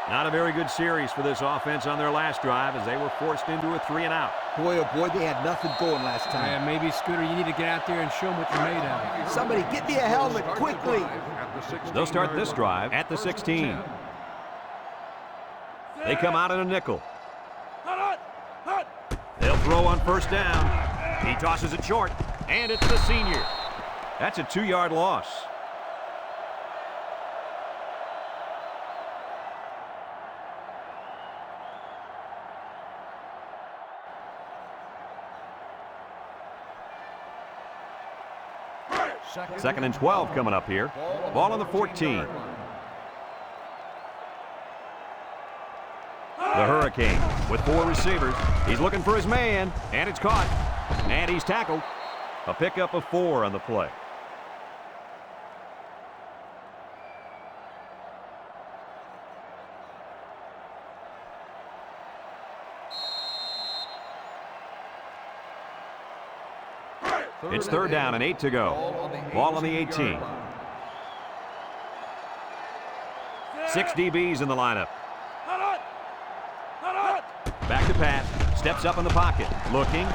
Not a very good series for this offense on their last drive as they were forced into a 3-and-out. Boy, oh boy, they had nothing going last time. Yeah, maybe, Scooter, you need to get out there and show them what you're made of. Somebody get me a helmet quickly. They'll start this drive at the 16. They come out in a nickel. They'll throw on first down. He tosses it short, and it's the senior. That's a 2-yard loss. Second and 12 coming up here. Ball on the 14. The Hurricanes with 4 receivers. He's looking for his man, and it's caught. And he's tackled. A pickup of 4 on the play. It's third down and 8 to go. Ball on the 18. 6 DBs in the lineup. Back to pass. Steps up in the pocket. Looking.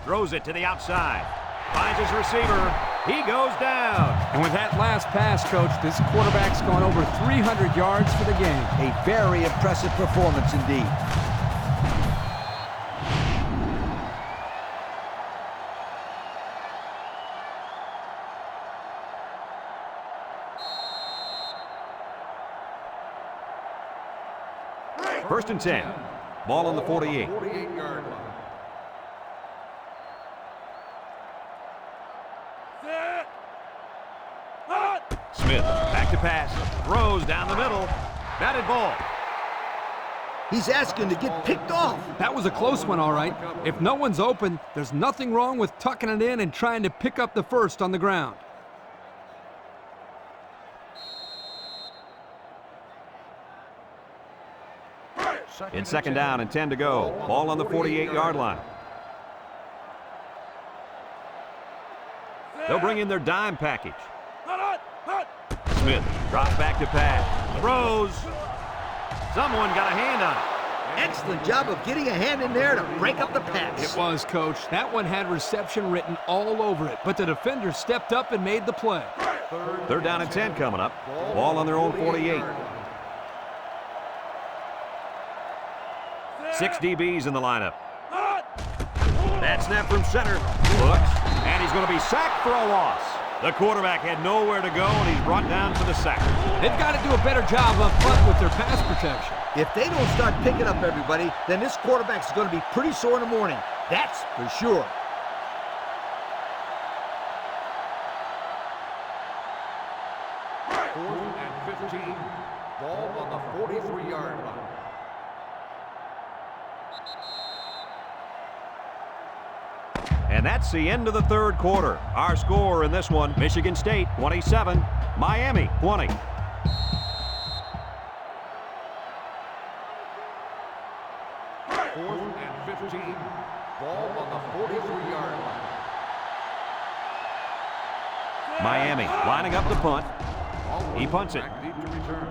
Throws it to the outside. Finds his receiver. He goes down. And with that last pass, Coach, this quarterback's gone over 300 yards for the game. A very impressive performance indeed. First and 10. Ball on the 48. 48-yard line. Smith back to pass. Throws down the middle. Batted ball. He's asking to get picked off. That was a close one, all right. If no one's open, there's nothing wrong with tucking it in and trying to pick up the first on the ground. It's second down and 10 to go. Ball on the 48-yard line. They'll bring in their dime package. Smith drops back to pass. Throws. Someone got a hand on it. Excellent job of getting a hand in there to break up the pass. It was, Coach. That one had reception written all over it, but the defender stepped up and made the play. Third down and 10 coming up. Ball on their own 48. 6 DBs in the lineup. That snap from center. Looks, and he's going to be sacked for a loss. The quarterback had nowhere to go, and he's brought down for the sack. They've got to do a better job up front with their pass protection. If they don't start picking up everybody, then this quarterback's going to be pretty sore in the morning. That's for sure. 4th and 15. Ball on the 43-yard line. And that's the end of the third quarter. Our score in this one, Michigan State 27, Miami 20. Fourth and 15. Ball on the 43-yard line. Miami lining up the punt. He punts it. Back deep to return.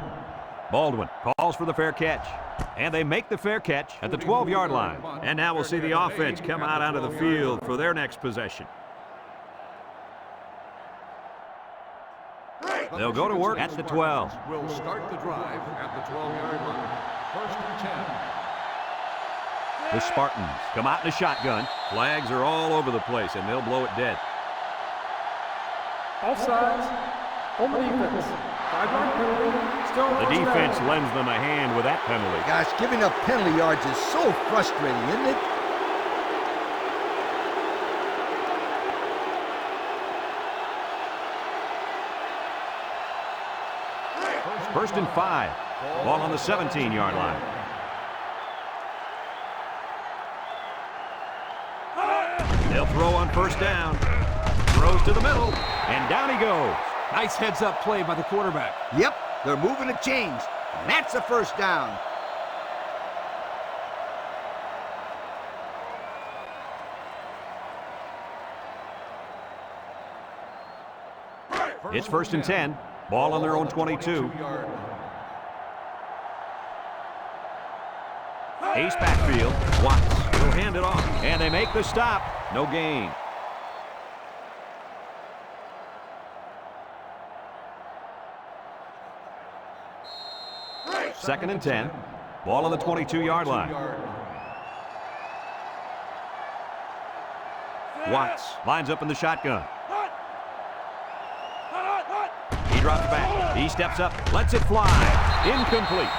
Baldwin calls for the fair catch. And they make the fair catch at the 12-yard line. And now we'll see the offense come out onto the field for their next possession. They'll go to work at the 12. Will start the drive at the 12-yard line. 1st and 10. The Spartans come out in a shotgun. Flags are all over the place, and they'll blow it dead. Offsides. On the defense. 5-yard penalty. Still The first defense down. lends them a hand with that penalty. Gosh, giving up penalty yards is so frustrating, isn't it? First and 5. Ball on the 17-yard line. They'll throw on first down. Throws to the middle, and down he goes. Nice heads-up play by the quarterback. Yep, they're moving the chains. And that's a first down. It's first and 10. Ball on their own 22. Ace backfield. Watts will hand it off, and they make the stop. No gain. Second and 10. Ball on the 22-yard line. Watts lines up in the shotgun. He drops back. He steps up, lets it fly. Incomplete.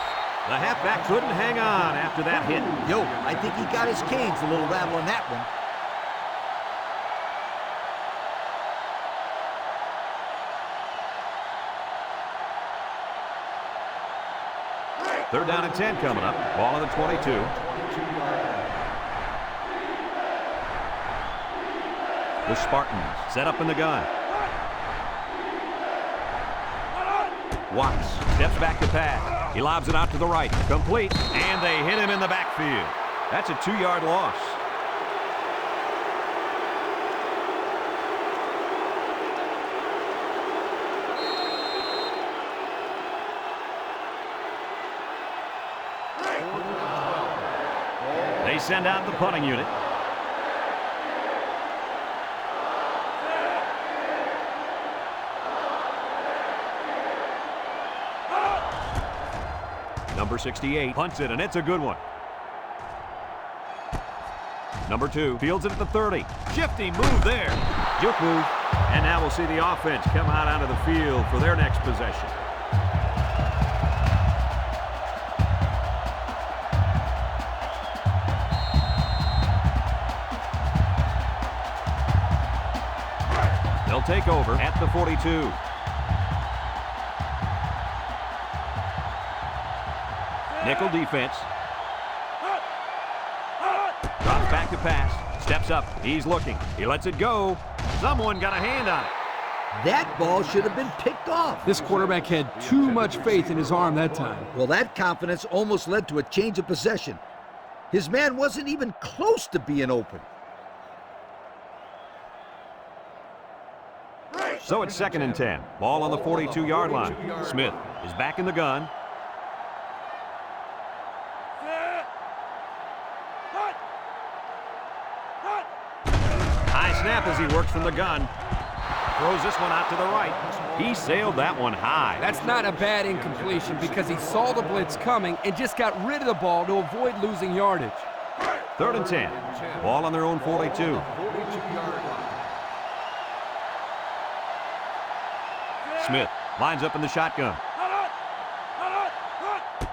The halfback couldn't hang on after that hit. Yo, I think he got his canes a little rattle on that one. Third down and 10 coming up. Ball on the 22. The Spartans set up in the gun. Watts steps back to pass. He lobs it out to the right. Complete. And they hit him in the backfield. That's a 2-yard loss. They send out the punting unit. Number 68 punts it, and it's a good one. Number 2 fields it at the 30. Shifty move there. Juke move. And now we'll see the offense come out onto the field for their next possession. They'll take over at the 42. Nickel defense. Drops back to pass. Steps up. He's looking. He lets it go. Someone got a hand on it. That ball should have been picked off. This quarterback had too much faith in his arm that time. Well, that confidence almost led to a change of possession. His man wasn't even close to being open. So it's second and 10. Ball on the 42-yard line. Smith is back in the gun. High snap as he works from the gun. Throws this one out to the right. He sailed that one high. That's not a bad incompletion because he saw the blitz coming and just got rid of the ball to avoid losing yardage. Third and 10. Ball on their own 42. 42-yard line. Smith lines up in the shotgun.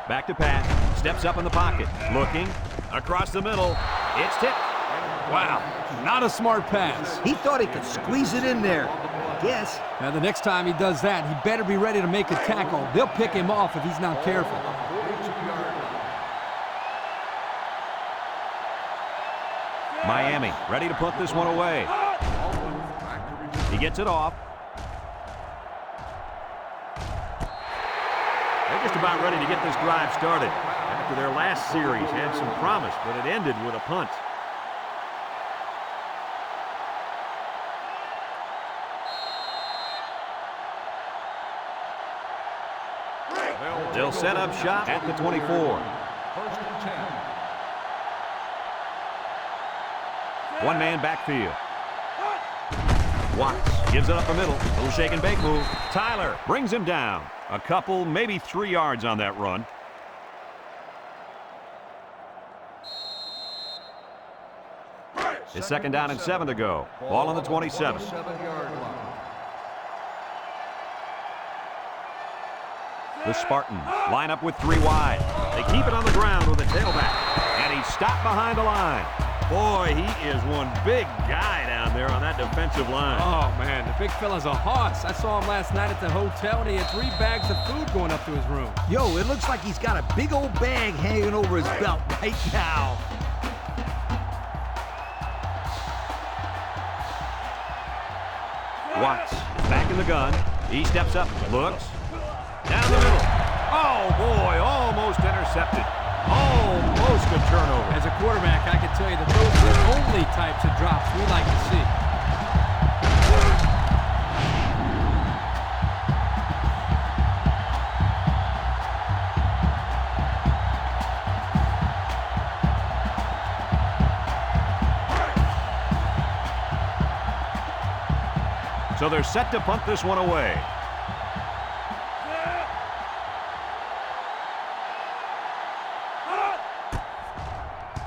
Back to pass. Steps up in the pocket. Looking. Across the middle. It's tipped. Wow, not a smart pass. He thought he could squeeze it in there. guess. Now, the next time he does that, he better be ready to make a tackle. They'll pick him off if he's not careful. Miami ready to put this one away. He gets it off. They're just about ready to get this drive started. After their last series had some promise, but it ended with a punt. They'll set up shop at the 24. First and 10. One man backfield. Watts gives it up the middle. Little shake and bake move. Tyler brings him down. A couple, maybe 3 yards on that run. It's second down and 7 to go. Ball on the 27. 7-yard line. The Spartans line up with 3 wide. They keep it on the ground with a tailback. And he's stopped behind the line. Boy, he is one big guy down there on that defensive line. Oh, man, the big fella's a hoss. I saw him last night at the hotel, and he had 3 bags of food going up to his room. Yo, it looks like he's got a big old bag hanging over his belt right now. Watts back in the gun. He steps up, looks. Down the middle. Oh, boy, almost intercepted. Almost a turnover. As a quarterback, I can tell you that those are the only types of drops we like to see. So they're set to punt this one away.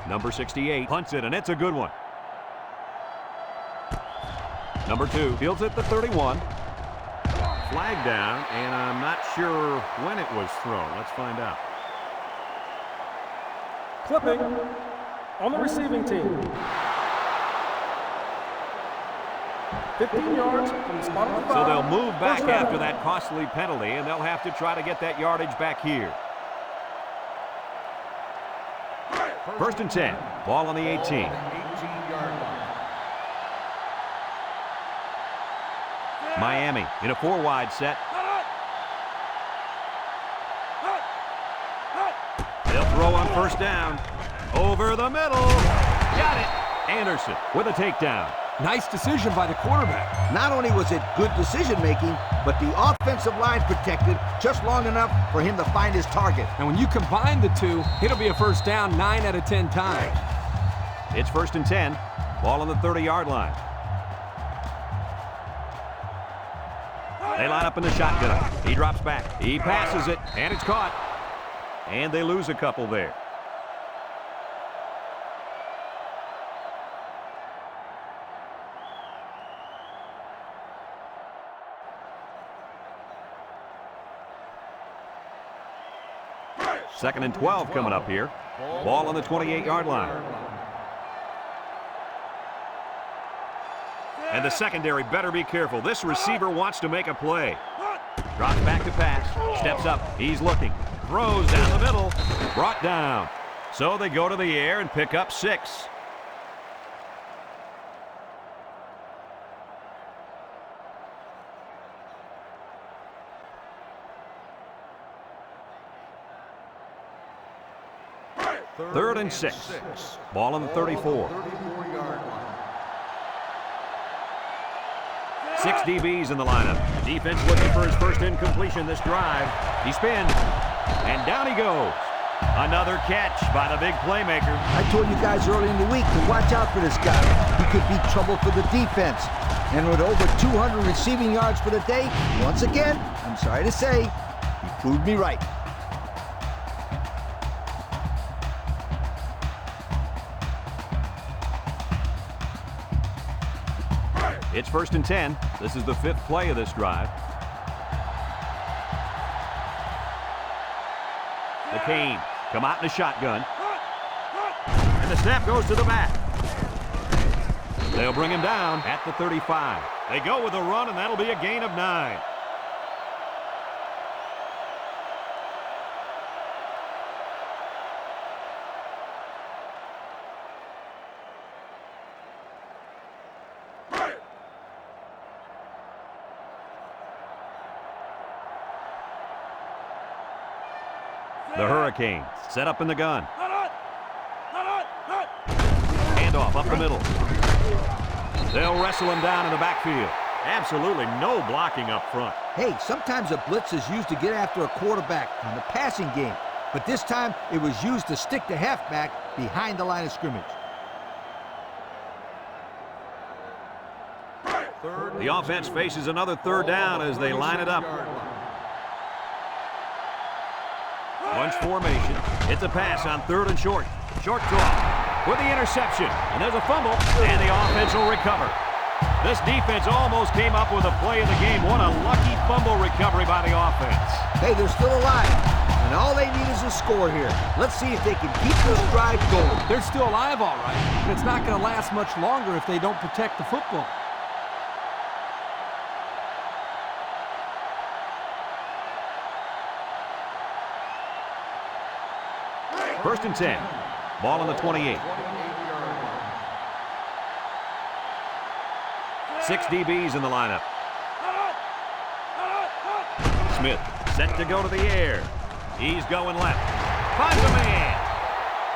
Number 68 punts it, and it's a good one. Number 2 fields it at the 31. Flag down, and I'm not sure when it was thrown. Let's find out. Clipping on the receiving team. 15 yards from the spot of the So foul. they'll move back First down. after that costly penalty, and they'll have to try to get that yardage back here. First and 10. Ball on the 18. 18-yard line. Miami in a 4-wide set. They'll throw on first down. Over the middle. Got it. Anderson with a takedown. Nice decision by the quarterback. Not only was it good decision-making, but the offensive line protected just long enough for him to find his target. And when you combine the two, it'll be a first down 9 out of 10 times. It's first and 10. Ball on the 30-yard line. They line up in the shotgun. He drops back. He passes it, and it's caught. And they lose a couple there. Second and 12 coming up here. Ball on the 28-yard line. And the secondary better be careful. This receiver wants to make a play. Drops back to pass. Steps up. He's looking. Throws down the middle. Brought down. So they go to the air and pick up 6. Third and 6. Ball on the 34. 34-yard line. 6 DBs in the lineup. Defense looking for his first incompletion this drive. He spins, and down he goes. Another catch by the big playmaker. I told you guys early in the week to watch out for this guy. He could be trouble for the defense. And with over 200 receiving yards for the day, once again, I'm sorry to say, he proved me right. It's first and 10. This is the 5th play of this drive. The Canes come out in a shotgun. And the snap goes to the back. They'll bring him down at the 35. They go with a run, and that'll be a gain of 9. The Hurricanes set up in the gun. Handoff up the middle. They'll wrestle him down in the backfield. Absolutely no blocking up front. Hey, sometimes a blitz is used to get after a quarterback in the passing game, but this time it was used to stick the halfback behind the line of scrimmage. The offense faces another 3rd down as they line it up. Bunch formation. It's a pass on 3rd and short. Short toss with the interception. And there's a fumble, and the offense will recover. This defense almost came up with a play of the game. What a lucky fumble recovery by the offense. Hey, they're still alive, and all they need is a score here. Let's see if they can keep this drive going. They're still alive, all right, but it's not going to last much longer if they don't protect the football. First and 10. Ball on the 28. 6 DBs in the lineup. Smith set to go to the air. He's going left. Finds a man.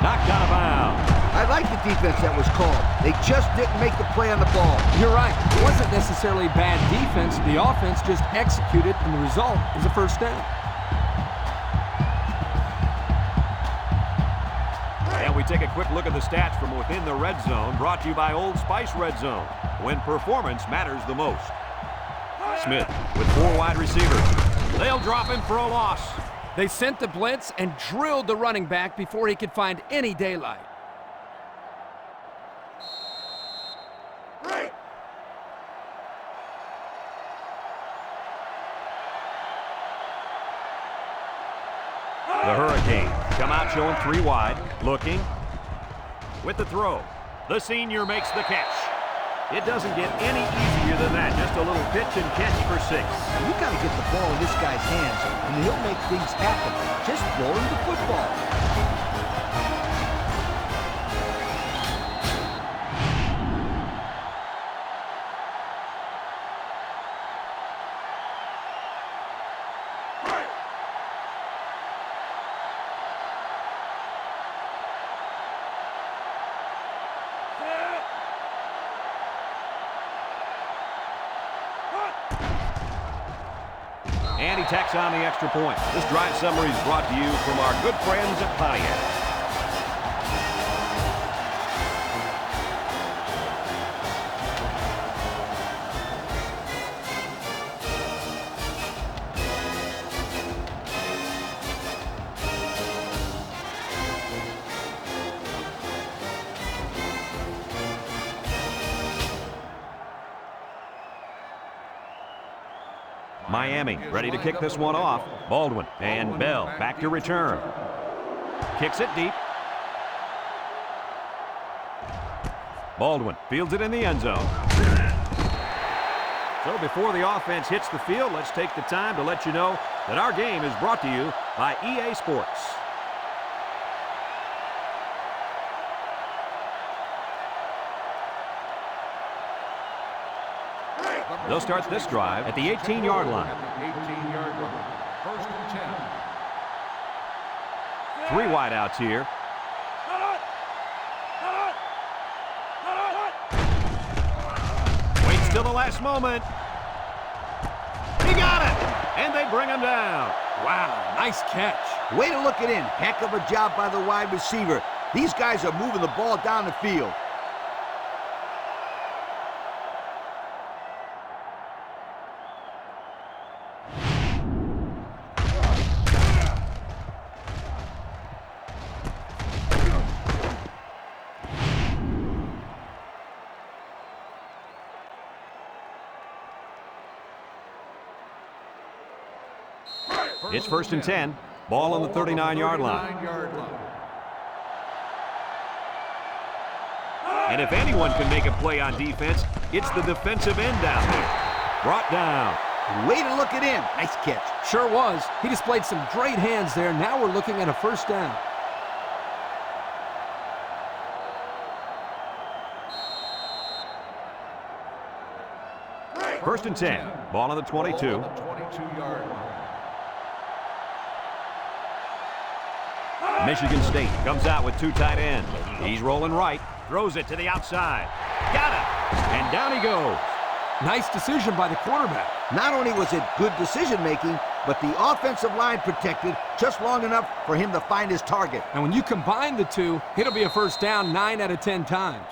Knocked out of bounds. I like the defense that was called. They just didn't make the play on the ball. You're right. It wasn't necessarily bad defense. The offense just executed, and the result is a first down. And we take a quick look at the stats from within the red zone, brought to you by Old Spice Red Zone, when performance matters the most. Smith with 4 wide receivers. They'll drop him for a loss. They sent the blitz and drilled the running back before he could find any daylight. The Hurricanes come out showing 3 wide, looking. With the throw, the senior makes the catch. It doesn't get any easier than that. Just a little pitch and catch for 6. You got to get the ball in this guy's hands, and he'll make things happen. Just throw him the football. And he tacks on the extra point. This drive summary is brought to you from our good friends at Pontiac. Miami ready to kick this one off. Baldwin and Bell back to return. Kicks it deep. Baldwin fields it in the end zone. So before the offense hits the field, let's take the time to let you know that our game is brought to you by EA Sports. They'll start this drive at the 18-yard line. First and 10. 3 wide outs here. Waits till the last moment. He got it! And they bring him down. Wow, nice catch. Way to look it in. Heck of a job by the wide receiver. These guys are moving the ball down the field. It's first and 10. Ball on the 39-yard line. And if anyone can make a play on defense, It's the defensive end down there. Brought down. Way to look it in. Nice catch. Sure was. He displayed some great hands there. Now we're looking at a first down. First and 10. Ball on the 22. 22-yard line. Michigan State comes out with two tight ends. He's rolling right. Throws it to the outside. Got it. And down he goes. Nice decision by the quarterback. Not only was it good decision-making, but the offensive line protected just long enough for him to find his target. And when you combine the two, it'll be a first down 9 out of 10 times.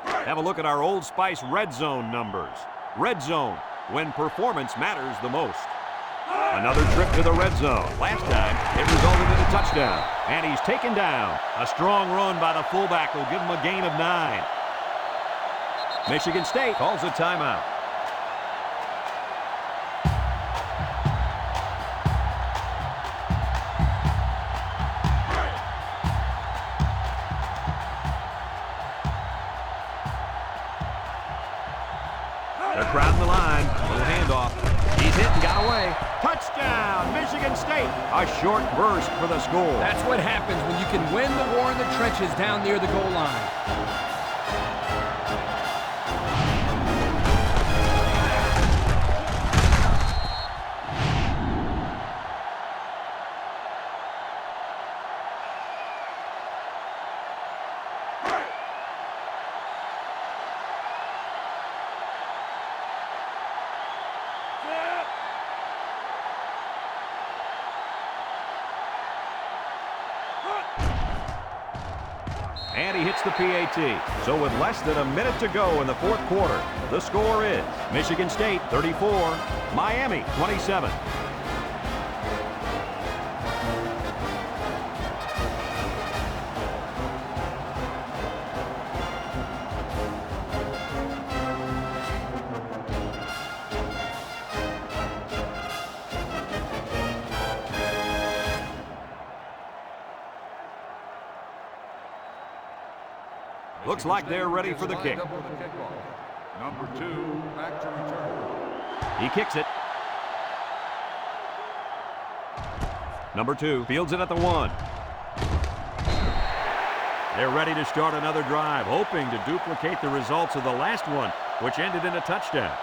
Have a look at our Old Spice red zone numbers. Red zone, when performance matters the most. Another trip to the red zone. Last time, it resulted in a touchdown. And he's taken down. A strong run by the fullback will give him a gain of 9. Michigan State calls a timeout. They're crowding the line. Little handoff. He's hit and got away. Touchdown, Michigan State. A short burst for the score. That's what happens when you can win the war in the trenches down near the goal line. And he hits the PAT. So with less than a minute to go in the fourth quarter, the score is Michigan State 34, Miami 27. Looks like they're ready for the kick. Number 2, back to return. He kicks it. Number 2 fields it at the 1. They're ready to start another drive, hoping to duplicate the results of the last one, which ended in a touchdown.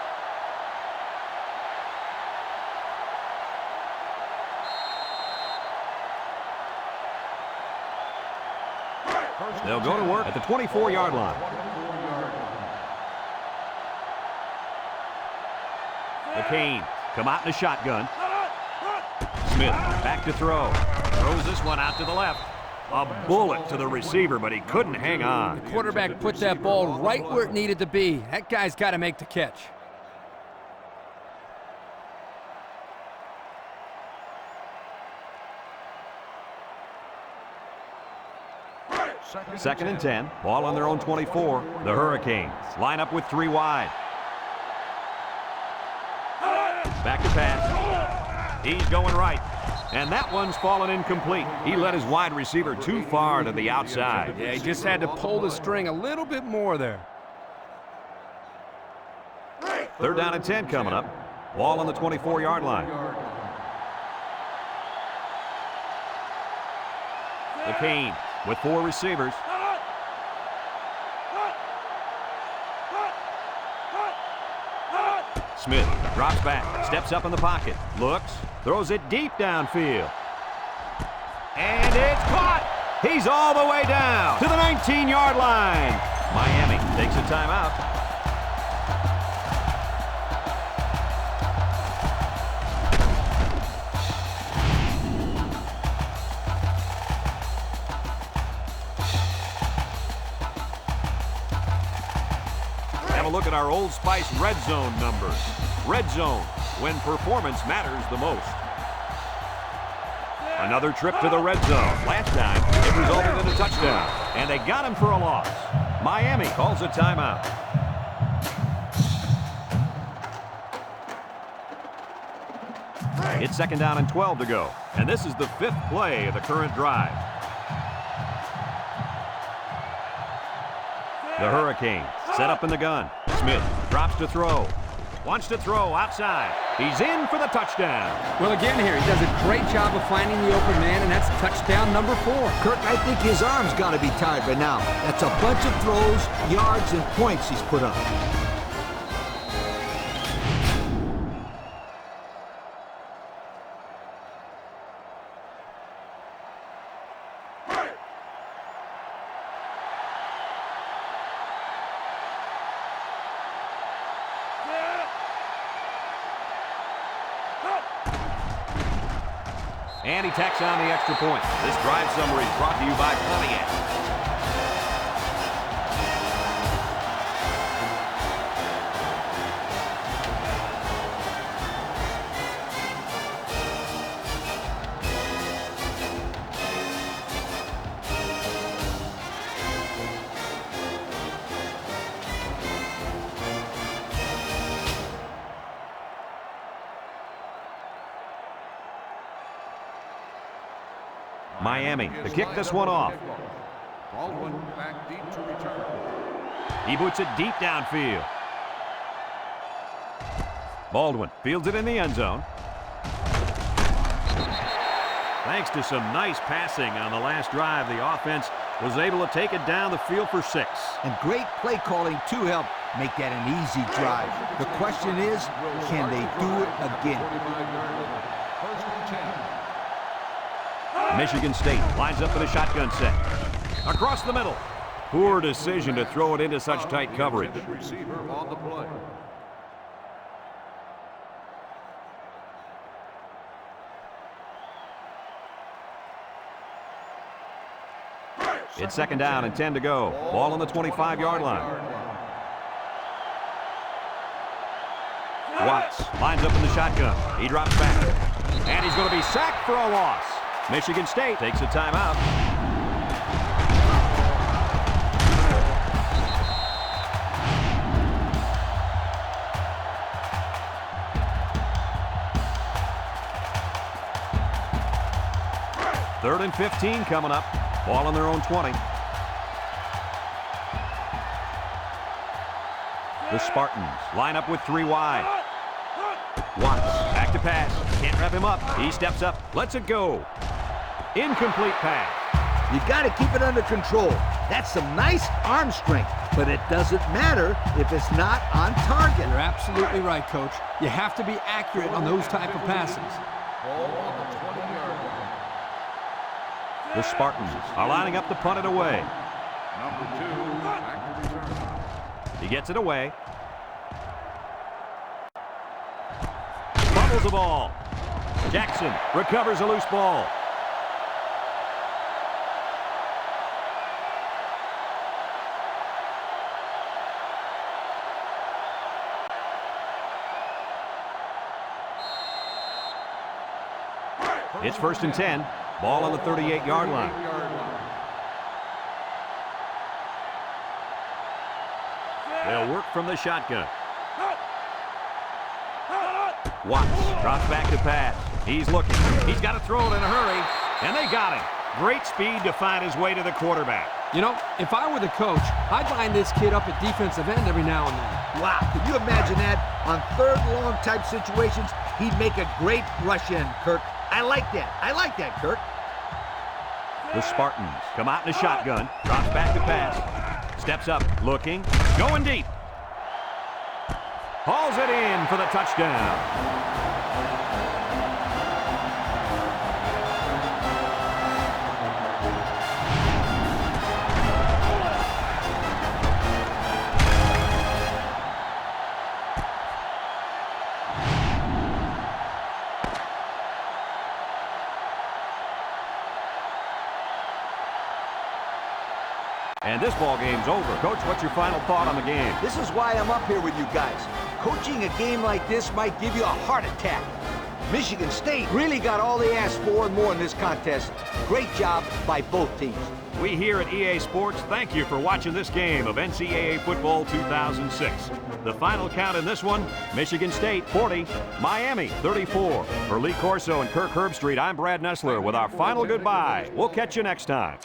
They'll go to work at the 24-yard line. The Canes come out in a shotgun. Smith back to throw. Throws this one out to the left. A bullet to the receiver, but he couldn't hang on. The quarterback put that ball right where it needed to be. That guy's got to make the catch. Second and 10. Ball on their own 24. The Hurricanes line up with 3 wide. Back to pass. He's going right. And that one's fallen incomplete. He led his wide receiver too far to the outside. Yeah, he just had to pull the string a little bit more there. Third down and 10 coming up. Ball on the 24-yard line. The Canes with 4 receivers. Smith drops back, steps up in the pocket, looks, throws it deep downfield. And it's caught! He's all the way down to the 19-yard line. Miami takes a timeout. Look at our Old Spice red zone numbers. Red zone, when performance matters the most. Another trip to the red zone. Last time, it resulted in a touchdown, and they got him for a loss. Miami calls a timeout. It's second down and 12 to go, and this is the 5th play of the current drive. The Hurricanes set up in the gun. Smith drops to throw. Wants to throw outside. He's in for the touchdown. Well, again here, he does a great job of finding the open man, and that's touchdown number 4. Kirk, I think his arm's got to be tired by now. That's a bunch of throws, yards, and points he's put up. And he tacks on the extra point. This drive summary is brought to you by Pontiac. Miami to kick this one off. Baldwin back deep to return. He boots it deep downfield. Baldwin fields it in the end zone. Thanks to some nice passing on the last drive, the offense was able to take it down the field for 6. And great play calling to help make that an easy drive. The question is, can they do it again? 45-yard line. First and 10. Michigan State lines up for the shotgun set. Across the middle. Poor decision to throw it into such tight coverage. Receiver on the play. It's second down and 10 to go. Ball on the 25-yard line. Watts lines up in the shotgun. He drops back. And he's going to be sacked for a loss. Michigan State takes a timeout. Third and 15 coming up. Ball on their own 20. The Spartans line up with 3 wide. Watts back to pass. Can't wrap him up. He steps up. Lets it go. Incomplete pass. You got to keep it under control. That's some nice arm strength, but it doesn't matter if it's not on target. You're absolutely right, Coach. You have to be accurate on those type of passes. Ball on the 20-yard line. The Spartans are lining up to punt it away. Number 2 back to return. He gets it away. Fumbles the ball. Jackson recovers a loose ball. It's first and 10. Ball on the 38-yard line. They'll work from the shotgun. Watts drops back to pass. He's looking. He's got to throw it in a hurry. And they got him. Great speed to find his way to the quarterback. You know, if I were the coach, I'd line this kid up at defensive end every now and then. Wow, can you imagine that? On third long type situations, he'd make a great rush in, Kirk. I like that, Kirk. The Spartans come out in a shotgun. Drops back to pass. Steps up, looking, going deep. Hauls it in for the touchdown. And this ball game's over. Coach, what's your final thought on the game? This is why I'm up here with you guys. Coaching a game like this might give you a heart attack. Michigan State really got all they asked for and more in this contest. Great job by both teams. We here at EA Sports thank you for watching this game of NCAA Football 2006. The final count in this one, Michigan State 40, Miami 34. For Lee Corso and Kirk Herbstreit, I'm Brad Nessler with our final goodbye. We'll catch you next time.